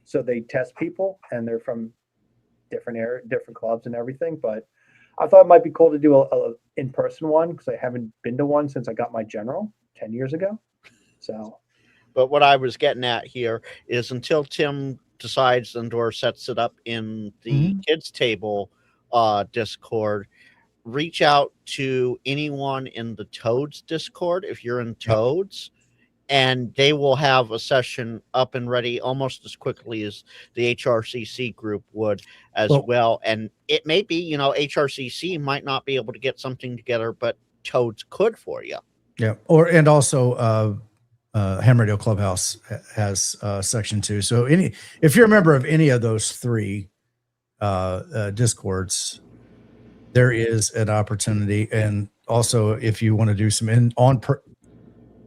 So they test people, and they're from different clubs and everything. But I thought it might be cool to do a in-person one because I haven't been to one since I got my general 10 years ago. So, but what I was getting at here is until Tim decides and/or sets it up in the Kids Table Discord, reach out to anyone in the Toads Discord if you're in Toads, and they will have a session up and ready almost as quickly as the HRCC group would as well. And it may be, HRCC might not be able to get something together, but Toads could for you. Yeah. And also Ham Radio Clubhouse has section 2. So if you're a member of any of those 3 Discords, there is an opportunity. And also if you want to do some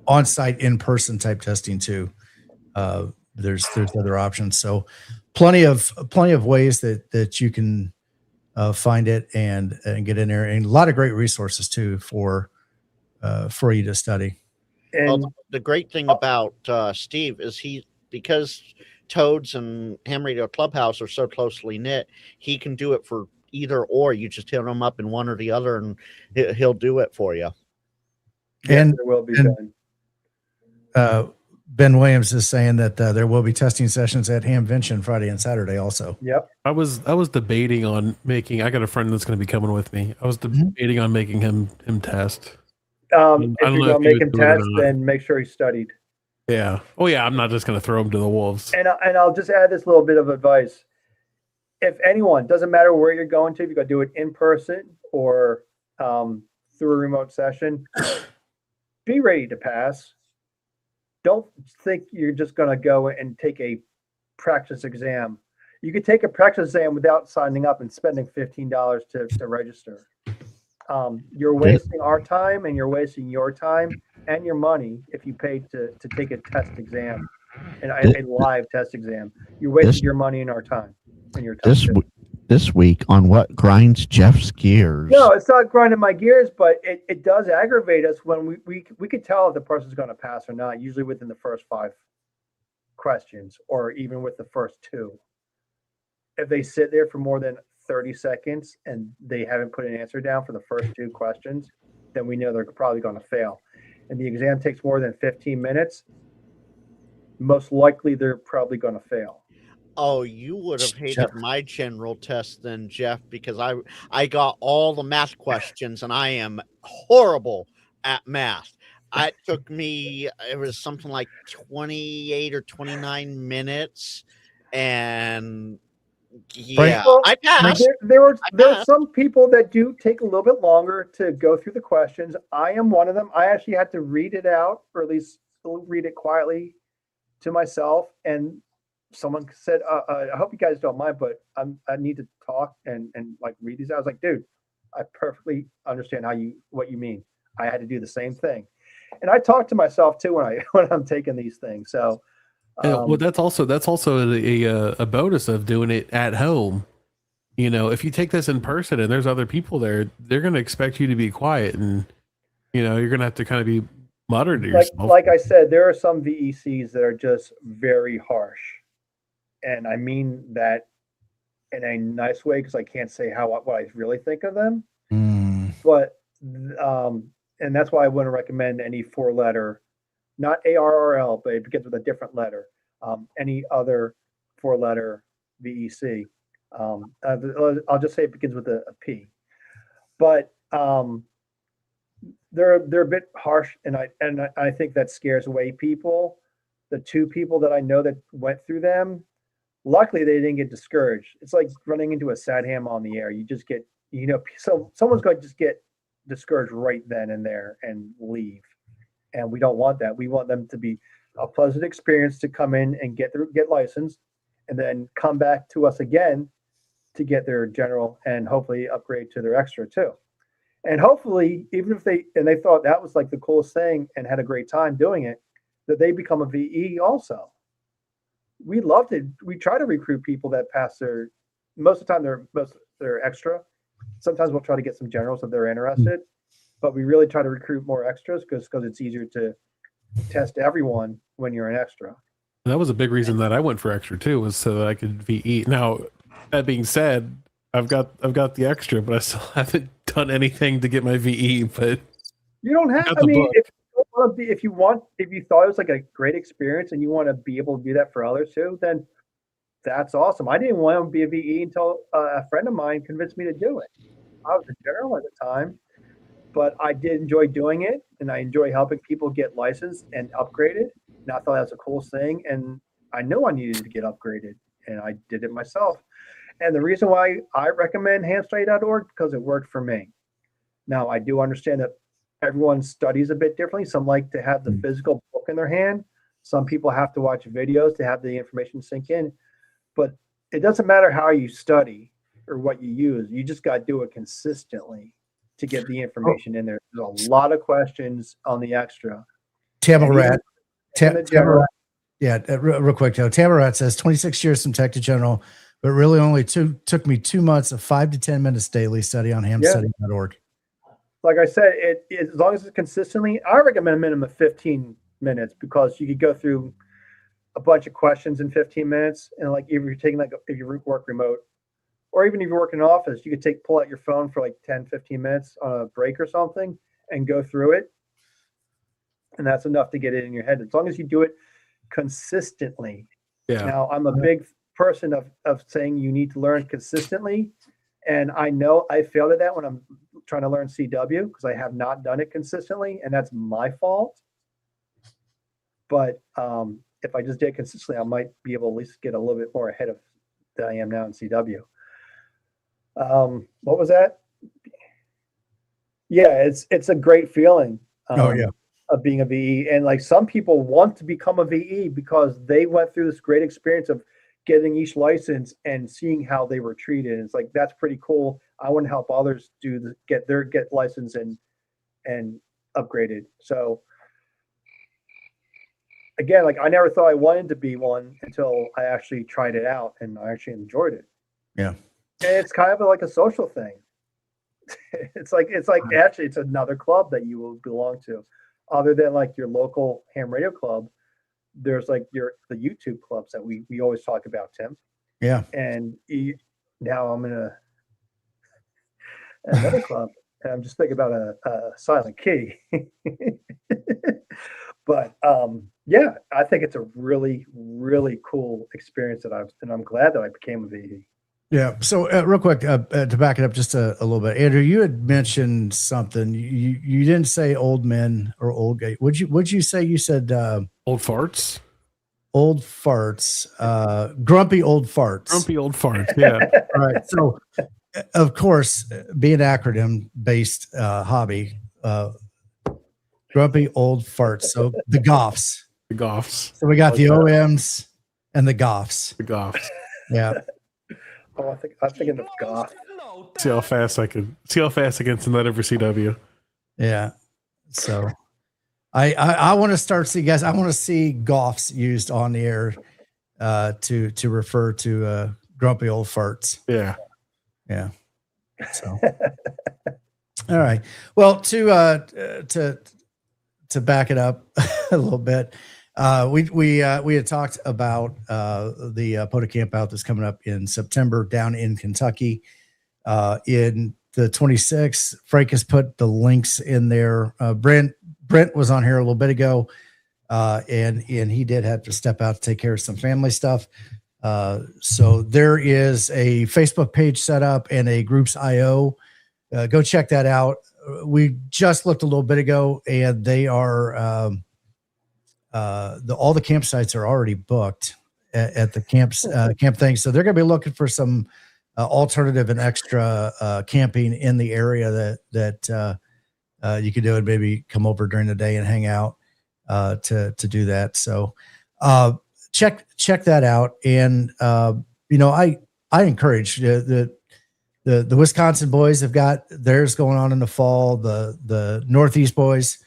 on-site in-person type testing too, there's other options. So plenty of ways that you can find it and get in there, and a lot of great resources too for you to study. Well, the great thing about Steve is because Toads and Ham Radio Clubhouse are so closely knit, he can do it for either or. You just hit him up in one or the other, and he'll do it for you. And there will be Ben Williams is saying that there will be testing sessions at Hamvention Friday and Saturday also. Yep. I was debating on making. I got a friend that's going to be coming with me. I was debating on making him test. If you're going to make him test, then make sure he studied. Yeah. Oh yeah. I'm not just going to throw him to the wolves. And I'll just add this little bit of advice. If anyone, doesn't matter where you're going to, if you're going to do it in person or through a remote session, be ready to pass. Don't think you're just going to go and take a practice exam. You could take a practice exam without signing up and spending $15 to register. You're wasting our time, and you're wasting your time and your money if you pay to take a test exam, and a live test exam. You're wasting your money and our time and your time. This week on what grinds Jeff's gears. No, it's not grinding my gears, but it does aggravate us when we could tell if the person's going to pass or not, usually within the first 5 questions or even with the first 2. If they sit there for more than 30 seconds and they haven't put an answer down for the first 2 questions, then we know they're probably going to fail. And the exam takes more than 15 minutes, most likely they're probably going to fail. Oh, you would have hated my general test then, Jeff, because I got all the math questions, and I am horrible at math. It took me, it was something like 28 or 29 minutes, and yeah, I passed. There are some people that do take a little bit longer to go through the questions. I am one of them. I actually had to read it out, or at least read it quietly to myself, and someone said, I hope you guys don't mind, but I need to talk and like read these out. I was like, dude, I perfectly understand what you mean. I had to do the same thing. And I talk to myself too when I'm taking these things. So well, that's also a bonus of doing it at home. You know, if you take this in person and there's other people there, they're going to expect you to be quiet, and you're going to have to kind of be moderate to yourself. Like I said, there are some VECs that are just very harsh. And I mean that in a nice way, because I can't say what I really think of them. But and that's why I wouldn't recommend any 4-letter, not ARRL, but it begins with a different letter. Any other 4-letter VEC. I'll just say it begins with a P. But they're a bit harsh, and I think that scares away people. The 2 people that I know that went through them, luckily they didn't get discouraged. It's like running into a sad ham on the air. You just get, so someone's going to just get discouraged right then and there and leave. And we don't want that. We want them to be a pleasant experience to come in and get licensed, and then come back to us again to get their general and hopefully upgrade to their extra too. And hopefully, even if they thought that was like the coolest thing and had a great time doing it, that they become a VE also. We love to. We try to recruit people that pass most of the time they're extra. Sometimes we'll try to get some generals if they're interested, but we really try to recruit more extras because it's easier to test everyone when you're an extra. That was a big reason that I went for extra too, was so that I could VE. Now, that being said, I've got the extra, but I still haven't done anything to get my VE. But you don't have. I mean, if you thought it was like a great experience and you want to be able to do that for others too, then that's awesome. I didn't want to be a VE until a friend of mine convinced me to do it. I was a general at the time, but I did enjoy doing it, and I enjoy helping people get licensed and upgraded. And I thought that was the coolest thing, and I knew I needed to get upgraded, and I did it myself. And the reason why I recommend hamstudy.org, because it worked for me. Now, I do understand that everyone studies a bit differently. Some like to have the physical book in their hand. Some people have to watch videos to have the information sink in. But it doesn't matter how you study or what you use. You just got to do it consistently to get the information in there. There's a lot of questions on the extra. Tamarat. Yeah, real quick, though. Tamarat says 26 years from tech to general, but really only took me 2 months of 5 to 10 minutes daily study on hamstudy.org. Like I said, as long as it's consistently, I recommend a minimum of 15 minutes because you could go through a bunch of questions in 15 minutes. And like if you're taking if you work remote, or even if you work in an office, you could pull out your phone for like 10, 15 minutes on a break or something and go through it. And that's enough to get it in your head. As long as you do it consistently. Yeah. Now I'm a big person of saying you need to learn consistently. And I know I failed at that when I'm trying to learn CW because I have not done it consistently, and that's my fault. But if I just did it consistently, I might be able to at least get a little bit more ahead of than I am now in CW. What was that? Yeah, it's a great feeling. Of being a VE, and like some people want to become a VE because they went through this great experience of getting each license and seeing how they were treated. It's like that's pretty cool. I want to help others get license and upgraded. So again, like I never thought I wanted to be one until I actually tried it out and I actually enjoyed it. Yeah. And it's kind of like a social thing. It's like actually it's another club that you will belong to. Other than like your local ham radio club, there's like the YouTube clubs that we always talk about, Tim. Yeah. And now I'm in another club, and I'm just thinking about a silent key. But yeah, I think it's a really, really cool experience and I'm glad that I became a VE. Yeah. So real quick, to back it up just a little bit, Andrew, you had mentioned something. You didn't say old men or old gay. Would you say? You said old farts. Old farts. Grumpy old farts. Grumpy old farts. Yeah. All right. So, of course, being acronym based hobby, grumpy old farts. So the goffs. The goffs. So we got the OMs and the goffs. The goffs. Yeah. Oh, I'm thinking of goth. See how fast I can send that over CW. Yeah. So I want to start seeing guys. I want to see goffs used on the air to refer to grumpy old farts. Yeah. Yeah. So all right. Well, to back it up a little bit. We had talked about the POTA Campout that's coming up in September down in Kentucky. In the 26th, Frank has put the links in there. Brent was on here a little bit ago, and he did have to step out to take care of some family stuff. So there is a Facebook page set up and a groups IO. Go check that out. We just looked a little bit ago, and they are. All the campsites are already booked at the camp thing. So they're going to be looking for some alternative and extra camping in the area that you could do, and maybe come over during the day and hang out to do that. So check that out. And I encourage the Wisconsin boys have got theirs going on in the fall. The Northeast boys.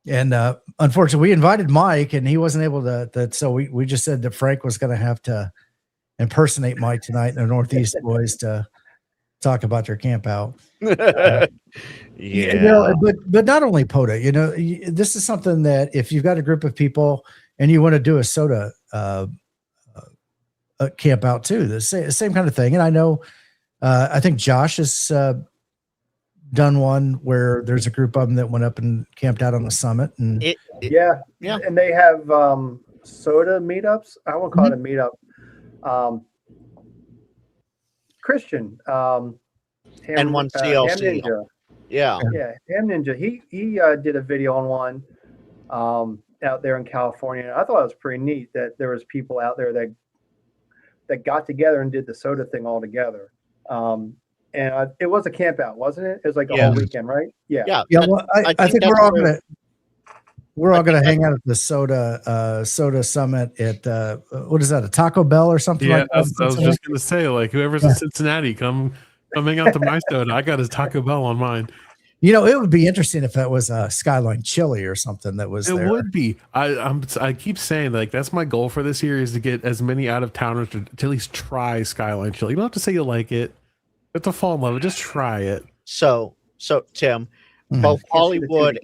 And unfortunately, we invited Mike, and he wasn't able to. So we just said that Frank was going to have to impersonate Mike tonight in the Northeast boys to talk about their camp out. Yeah. But not only POTA. This is something that if you've got a group of people and you want to do a SOTA camp out too, the same kind of thing. And I know, I think Josh has done one where there's a group of them that went up and camped out on the summit, and yeah, and they have SOTA meetups. I won't call it a meetup. Christian, and one CLC. Ham Ninja. Yeah, Ham Ninja. He did a video on one out there in California. I thought it was pretty neat that there was people out there that got together and did the SOTA thing all together. And it was a camp out, wasn't it? It was like a whole weekend, right? Yeah. Well, I think we're all gonna hang out at the SOTA summit at what is that? A Taco Bell or something? Yeah, like that? I was just gonna say, like, whoever's in Cincinnati, come hang out to my SOTA. I got a Taco Bell on mine. It would be interesting if that was a Skyline Chili or something that was. It would be. I keep saying, like, that's my goal for this year is to get as many out of towners to at least try Skyline Chili. You don't have to say you like it. You have to fall in love with it. Just try it. So Tim, both Hollywood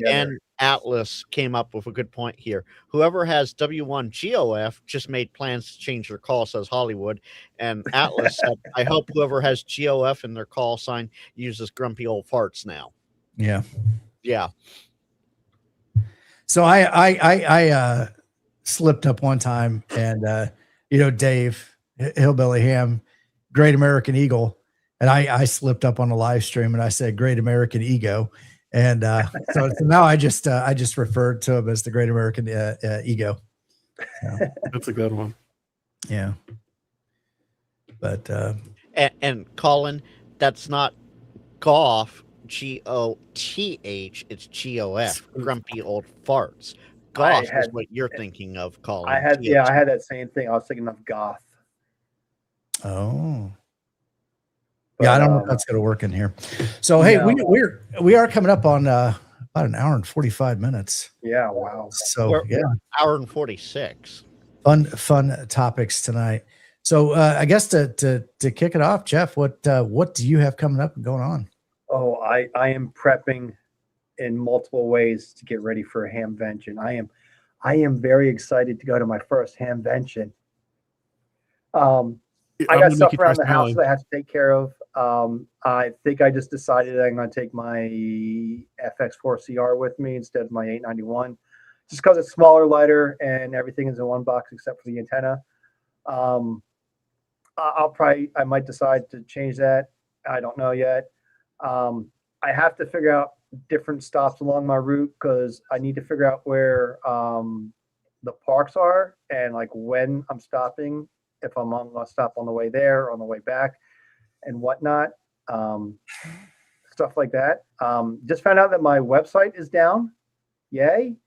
Atlas came up with a good point here. Whoever has W1 GOF just made plans to change their call, says Hollywood. And Atlas said, I hope whoever has GOF in their call sign uses grumpy old farts now. Yeah. Yeah. So I slipped up one time, and Dave Hillbilly Ham, Great American Eagle, and I slipped up on a live stream and I said Great American Ego, and so now I just referred to him as the Great American Ego. So, That's a good one. yeah, but and Colin, that's not golf. GOTH, it's GOF, grumpy old farts. Goth is what you're thinking of, Colin. I had that same thing. I was thinking of goth. Oh. But, yeah, I don't know if that's going to work in here. So hey, no. we are coming up on about an hour and 45 minutes. Yeah, wow. So we're hour and 46. Fun topics tonight. So I guess to kick it off, Jeff, what do you have coming up and going on? Oh, I am prepping in multiple ways to get ready for a hamvention. I am very excited to go to my first hamvention. I got stuff around the house that I have to take care of. I think I just decided that I'm going to take my FX4 CR with me instead of my 891, just because it's smaller, lighter, and everything is in one box except for the antenna. I might decide to change that. I don't know yet. I have to figure out different stops along my route because I need to figure out where the parks are and like when I'm stopping, if I'm going to stop on the way there or on the way back and whatnot. Stuff like that. Just found out that my website is down. Yay.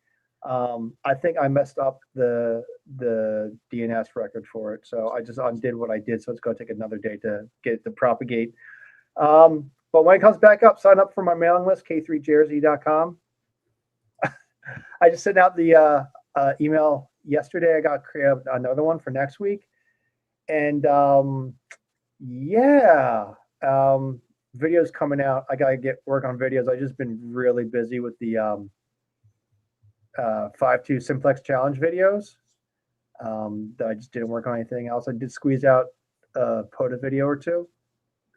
I think I messed up the DNS record for it. So I just undid what I did. So it's going to take another day to get it to propagate. But when it comes back up, sign up for my mailing list, k3jersey.com. I just sent out the email yesterday. I got to create another one for next week. And videos coming out. I got to get work on videos. I've just been really busy with the 5.2 Simplex Challenge videos. That I just didn't work on anything else. I did squeeze out a POTA video or two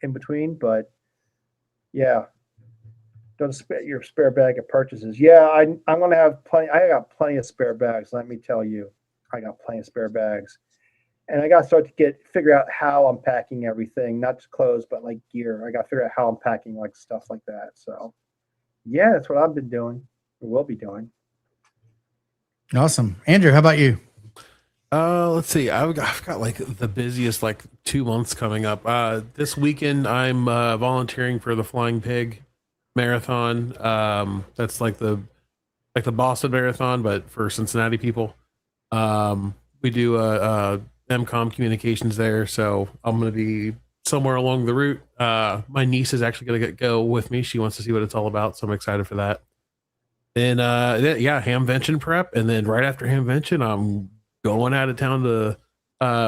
in between, but yeah, don't spend your spare bag of purchases. Yeah, I'm going to have plenty. I got plenty of spare bags. Let me tell you, I got plenty of spare bags. And I got to start to figure out how I'm packing everything, not just clothes, but like gear. I got to figure out how I'm packing like stuff like that. So yeah, that's what I've been doing or will be doing. Awesome. Andrew, how about you? Let's see. I've got like the busiest 2 months coming up. This weekend I'm volunteering for the Flying Pig Marathon. That's like the Boston Marathon, but for Cincinnati people. We do MCOM communications there, so I'm going to be somewhere along the route. My niece is actually going to go with me. She wants to see what it's all about, so I'm excited for that. And hamvention prep, and then right after hamvention, I'm going out of town to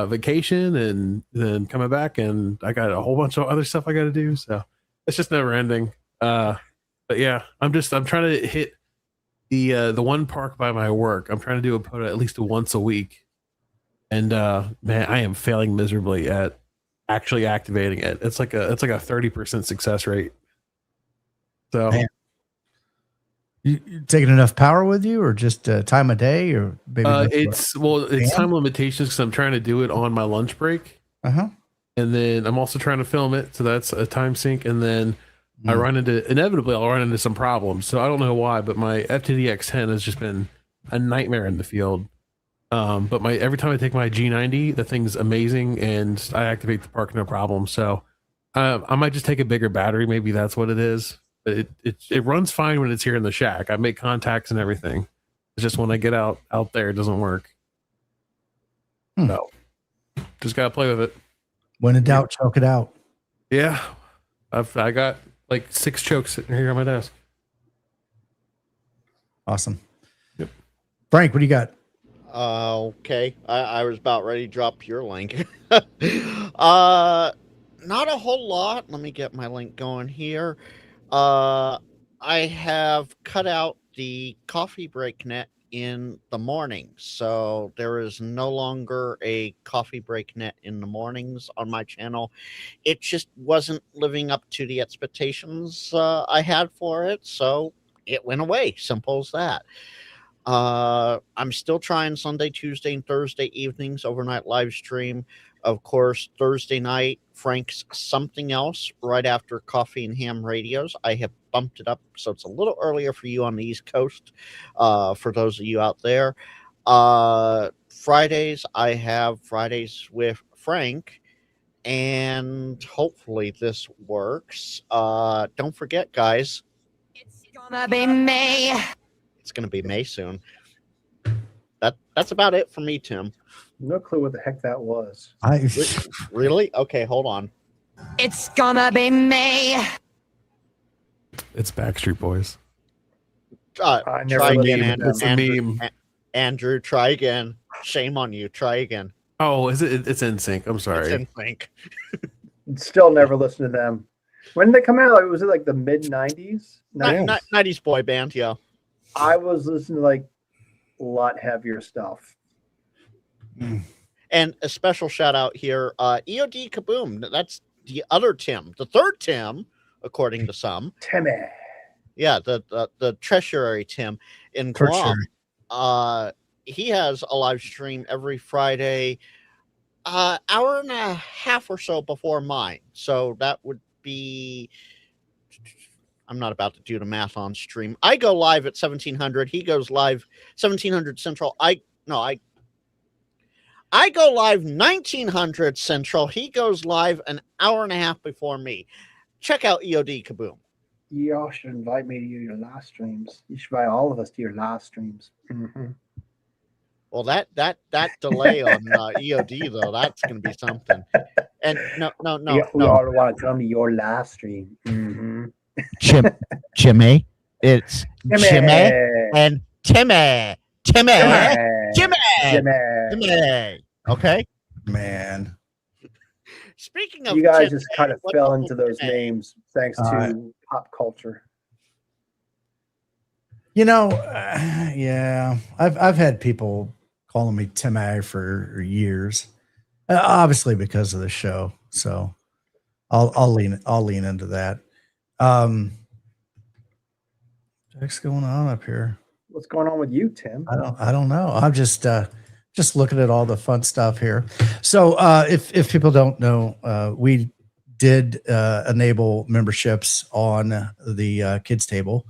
vacation, and then coming back, and I got a whole bunch of other stuff I got to do. So it's just never ending. But yeah, I'm trying to hit the one park by my work. I'm trying to do a POTA at least once a week, and man, I am failing miserably at actually activating it. It's like a 30% success rate. So. Man. You taking enough power with you, or just time of day, or maybe it's time limitations because I'm trying to do it on my lunch break. And then I'm also trying to film it, so that's a time sink. And then I'll run into some problems. So I don't know why, but my FTDX10 has just been a nightmare in the field. But every time I take my G90, the thing's amazing, and I activate the park no problem. So I might just take a bigger battery. Maybe that's what it is. It runs fine when it's here in the shack. I make contacts and everything. It's just when I get out there, it doesn't work. So just gotta play with it. When in doubt, choke it out. Yeah, I got like 6 chokes sitting here on my desk. Awesome. Yep. Frank, what do you got? Okay, I was about ready to drop your link. Not a whole lot. Let me get my link going here. I have cut out the coffee break net in the morning, so there is no longer a coffee break net in the mornings on my channel. It just wasn't living up to the expectations I had for it, so it went away. Simple as that. I'm still trying Sunday, Tuesday, and Thursday evenings overnight live stream. Of course, Thursday night, Frank's Something Else right after Coffee and Ham Radios. I have bumped it up so it's a little earlier for you on the East Coast, for those of you out there. Fridays, I have Fridays with Frank, and hopefully this works. Don't forget, guys. It's gonna be May. It's going to be May soon. That's about it for me, Tim. No clue what the heck that was. Really? Okay, hold on. It's gonna be May. It's Backstreet Boys. I never Try listened again, to Andrew. It's a meme. Andrew, try again. Shame on you. Try again. Oh, is it? It's NSYNC. I'm sorry. It's in sync. Still never listened to them. When did they come out? Was it like the mid 90s? 90s boy band, yeah. I was listening to like a lot heavier stuff. And a special shout out here, EOD Kaboom. That's the other Tim, the third Tim, according to some. Timmy. Yeah, the treasury Tim in Guam. He has a live stream every Friday, hour and a half or so before mine. So that would be. I'm not about to do the math on stream. I go live at 1700. He goes live 1700 Central. I go live 1900 Central. He goes live an hour and a half before me. Check out EOD Kaboom. Y'all should invite me to your live streams. You should invite all of us to your live streams. Mm-hmm. Well, that delay on EOD though, that's going to be something. And no. We all want to come to your live stream. Mm-hmm. Jimmy. It's Jimmy and Timmy. Okay, Man. Speaking of, you guys Timmy, just kind of what fell about into those Timmy? names thanks to pop culture. You know, yeah, I've had people calling me Timmy for years, obviously because of the show. So I'll lean into that. What's going on up here? What's going on with you, Tim? I don't know. I'm just looking at all the fun stuff here. So if people don't know, we did enable memberships on the kids table.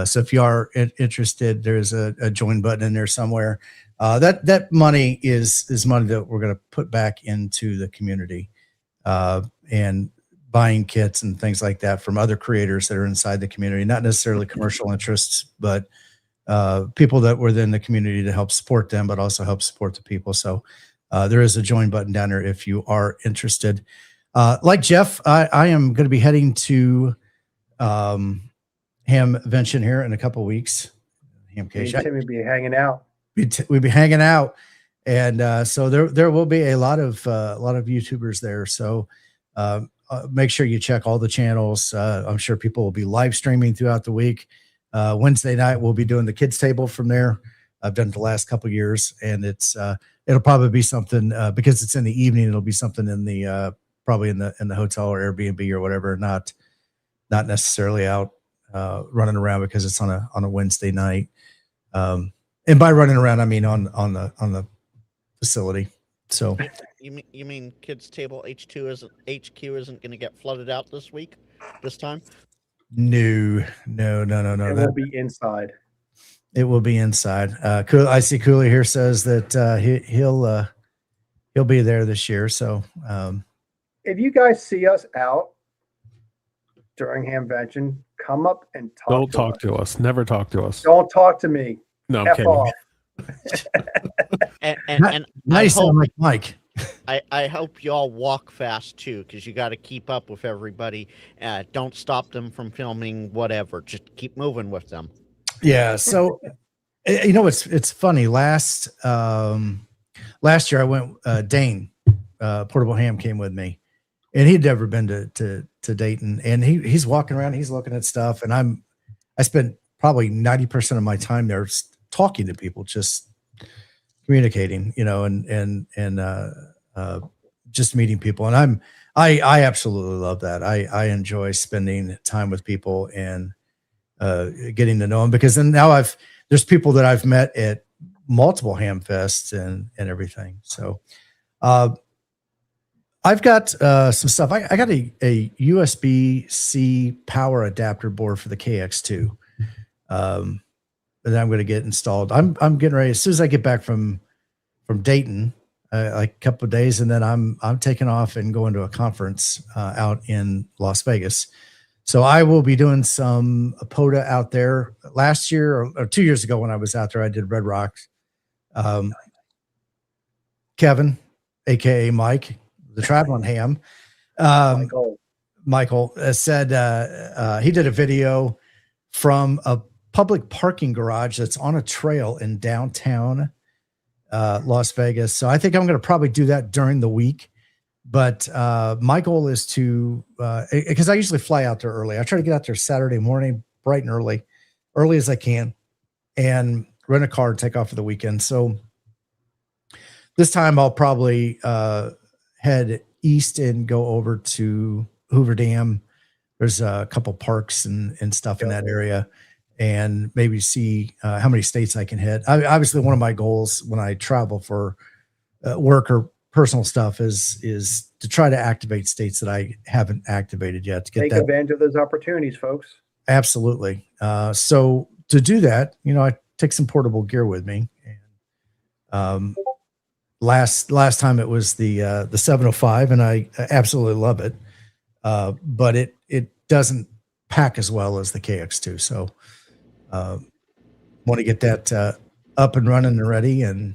So if you are interested, there's a join button in there somewhere. That money is money that we're going to put back into the community, and buying kits and things like that from other creators that are inside the community, not necessarily commercial interests, but people that were in the community to help support them, but also help support the people. So there is a join button down there if you are interested. Like Jeff, I am going to be heading to Hamvention here in a couple of weeks. Tim would be hanging out. We'd be hanging out, and so there will be a lot of YouTubers there. So make sure you check all the channels. I'm sure people will be live streaming throughout the week. Wednesday night we'll be doing the kids table from there. I've done it the last couple of years, and it'll probably be something because it's in the evening. It'll be something in the probably in the hotel or Airbnb or whatever. Not necessarily out running around because it's on a Wednesday night. And by running around, I mean on the facility. So you mean kids table HQ isn't going to get flooded out this time? No. It will be inside. It will be inside. I see Cooley here says that he'll be there this year. So if you guys see us out during Hamvention, come up and talk. Don't talk to us. Never talk to us. Don't talk to me. No, I'm F kidding. off. And nice, sound like Mike. I hope y'all walk fast too, because you got to keep up with everybody. Don't stop them from filming whatever. Just keep moving with them. Yeah. So, you know, it's funny. Last year I went. Dane Portable Ham came with me, and he'd never been to Dayton, and he's walking around. He's looking at stuff, and I spent probably 90% of my time there talking to people, just communicating, and just meeting people. And I absolutely love that. I enjoy spending time with people and getting to know them, because then now there's people that I've met at multiple ham fests and everything. So I've got some stuff. I got a USB-C power adapter board for the KX2 that I'm going to get installed. I'm getting ready as soon as I get back from Dayton, like a couple of days, and then I'm taking off and going to a conference out in Las Vegas. So I will be doing some POTA out there. Last year or 2 years ago when I was out there, I did Red Rocks. Kevin, aka Mike, the traveling ham, Michael said he did a video from a public parking garage that's on a trail in downtown Las Vegas. So I think I'm going to probably do that during the week. But my goal is to, because I usually fly out there early. I try to get out there Saturday morning, bright and early as I can, and rent a car and take off for the weekend. So this time I'll probably head east and go over to Hoover Dam. There's a couple parks and stuff in that area, and maybe see how many states I can hit. Obviously, one of my goals when I travel for work or personal stuff is to try to activate states that I haven't activated yet. To get Take advantage of those opportunities, folks. Absolutely. So to do that, I take some portable gear with me. And last time it was the 705, and I absolutely love it. But it doesn't pack as well as the KX2. So want to get that up and running and ready, and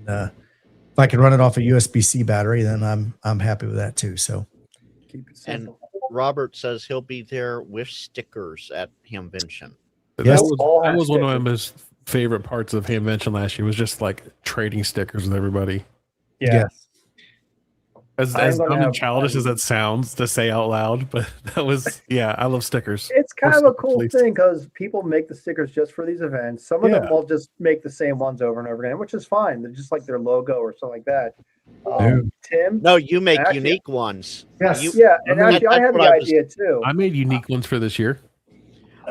if I can run it off a USB-C battery, then I'm happy with that too. So Keep it simple. And Robert says he'll be there with stickers at Hamvention. Yes. That was one of my most favorite parts of Hamvention last year, was just like trading stickers with everybody. Yeah. As dumb and childish as that sounds to say out loud, but that was, I love stickers. It's kind of a cool thing because people make the stickers just for these events. Some of them will just make the same ones over and over again, which is fine. They're just like their logo or something like that. Tim? No, you make unique ones. Yes. And actually I had the idea too. I made unique ones for this year.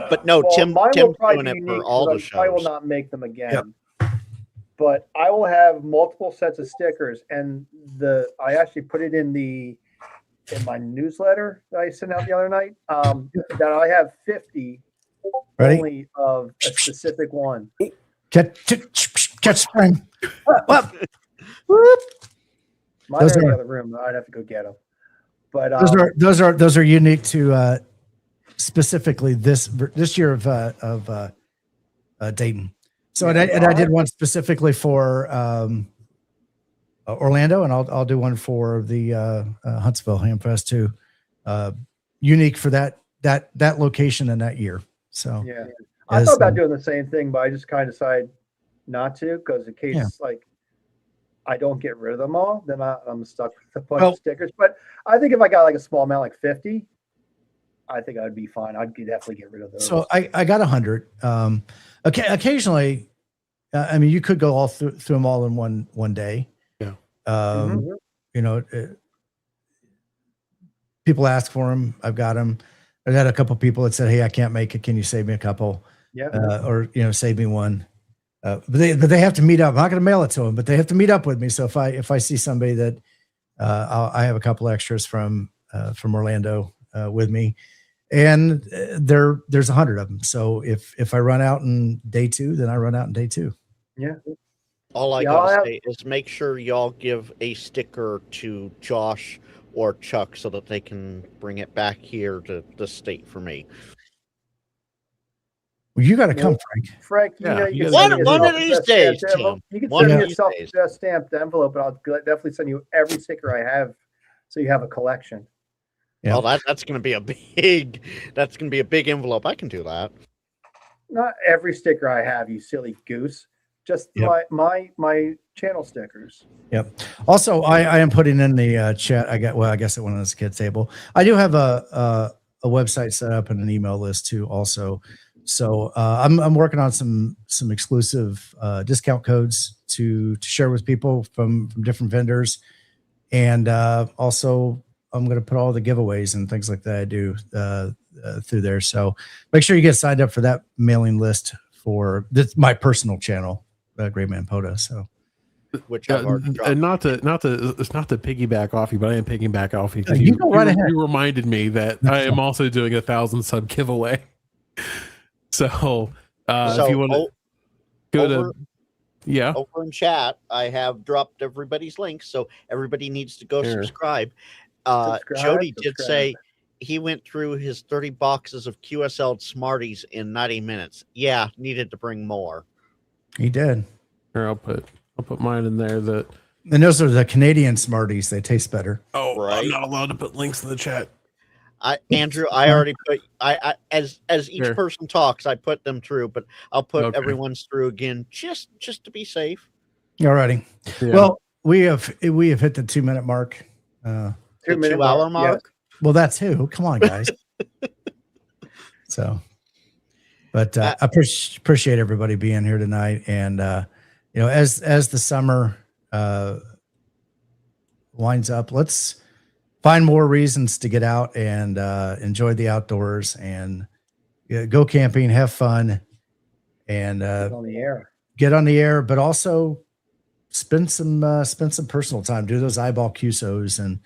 But no, Tim's doing it for all the shows. I will not make them again. But I will have multiple sets of stickers, and I actually put it in my newsletter that I sent out the other night. That I have 50 only of a specific one. Catch spring. Mine are in the other room. I'd have to go get them. But those are unique to specifically this year of Dayton. So and I did one specifically for Orlando, and I'll do one for the Huntsville Hamfest too. Unique for that location and that year. So I thought about doing the same thing, but I just kind of decided not to, because in case I don't get rid of them all, then I'm stuck with a bunch of stickers. But I think if I got like a small amount, like 50, I think I'd be fine. I'd definitely get rid of those. So I got 100. Occasionally, I mean, you could go all through them all in one day. Yeah. People ask for them. I've got them. I've had a couple people that said, "Hey, I can't make it. Can you save me a couple?" Yeah. Or save me one. But they have to meet up. I'm not going to mail it to them, but they have to meet up with me. So if I see somebody that I have a couple extras from Orlando with me. And there's 100 of them. So if I run out in day 2, then I run out in day 2. Yeah. All I gotta say is make sure y'all give a sticker to Josh or Chuck so that they can bring it back here to the state for me. Well, you got to come, Frank. You one of these days, Tim. You can send me yourself a stamped envelope, but I'll definitely send you every sticker I have, so you have a collection. Yeah. Well, that's going to be a big envelope. I can do that. Not every sticker I have, you silly goose. Just my channel stickers. Yep. Also, I am putting in the chat. I guess it went on this kid's table. I do have a website set up and an email list too, also So I'm working on some exclusive discount codes to share with people from different vendors, and also I'm going to put all the giveaways and things like that I do through there. So make sure you get signed up for that mailing list for my personal channel, Great Man POTA. So. Which I've already dropped. And it's not to piggyback off you, but I am piggybacking off you. You go right ahead. You reminded me that I am also doing 1,000 sub giveaway. So if you want to go to over in chat, I have dropped everybody's links, so everybody needs to go subscribe. Jody did say he went through his 30 boxes of QSL Smarties in 90 minutes. Yeah, needed to bring more. He did. Here, I'll put mine in there. And those are the Canadian Smarties. They taste better. Oh, right. I'm not allowed to put links in the chat. Andrew, I already put as each person talks, I put them through, but I'll put everyone's through again just to be safe. All righty. Yeah. Well, we have hit the 2-minute mark. The 2-hour mark. Yes. Well, that's who. Come on, guys. So, but I appreciate everybody being here tonight, and as the summer winds up, let's find more reasons to get out and enjoy the outdoors and go camping, have fun, and get on the air, but also spend some personal time. Do those eyeball QSOs, and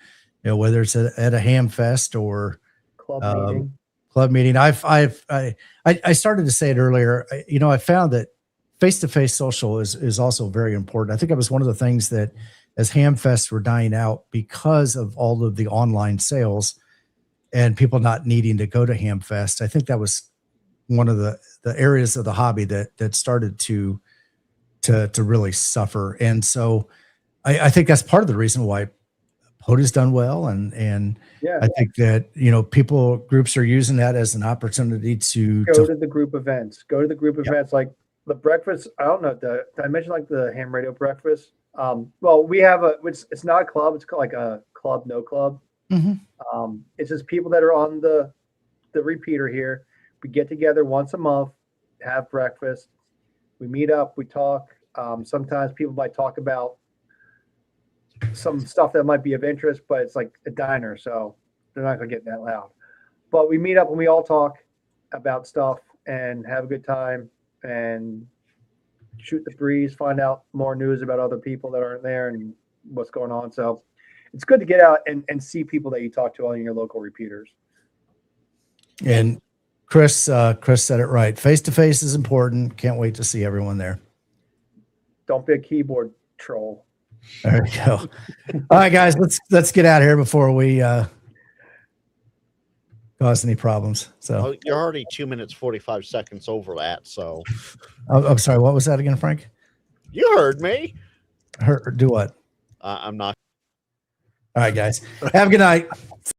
whether it's at a ham fest or club meeting. I started to say it earlier. I found that face-to-face social is also very important. I think that was one of the things that, as ham fests were dying out because of all of the online sales and people not needing to go to ham fest, I think that was one of the areas of the hobby that started to really suffer. And so I think that's part of the reason why POTA's done well. And I think that, groups are using that as an opportunity to go to the group events, events like the breakfast. I don't know. Did I mention like the ham radio breakfast? Well, we have it's not a club. It's called like a club, no club. Mm-hmm. It's just people that are on the repeater here. We get together once a month, have breakfast. We meet up, we talk. Sometimes people might talk about some stuff that might be of interest, but it's like a diner, so they're not going to get that loud. But we meet up and we all talk about stuff and have a good time and shoot the breeze, find out more news about other people that aren't there and what's going on. So it's good to get out and see people that you talk to on your local repeaters. And Chris said it right. Face-to-face is important. Can't wait to see everyone there. Don't be a keyboard troll. There we go. All right, guys, let's get out of here before we cause any problems. So you're already 2 minutes 45 seconds over that. So I'm sorry. What was that again, Frank? You heard me. Do what? I'm not. All right, guys. Have a good night. See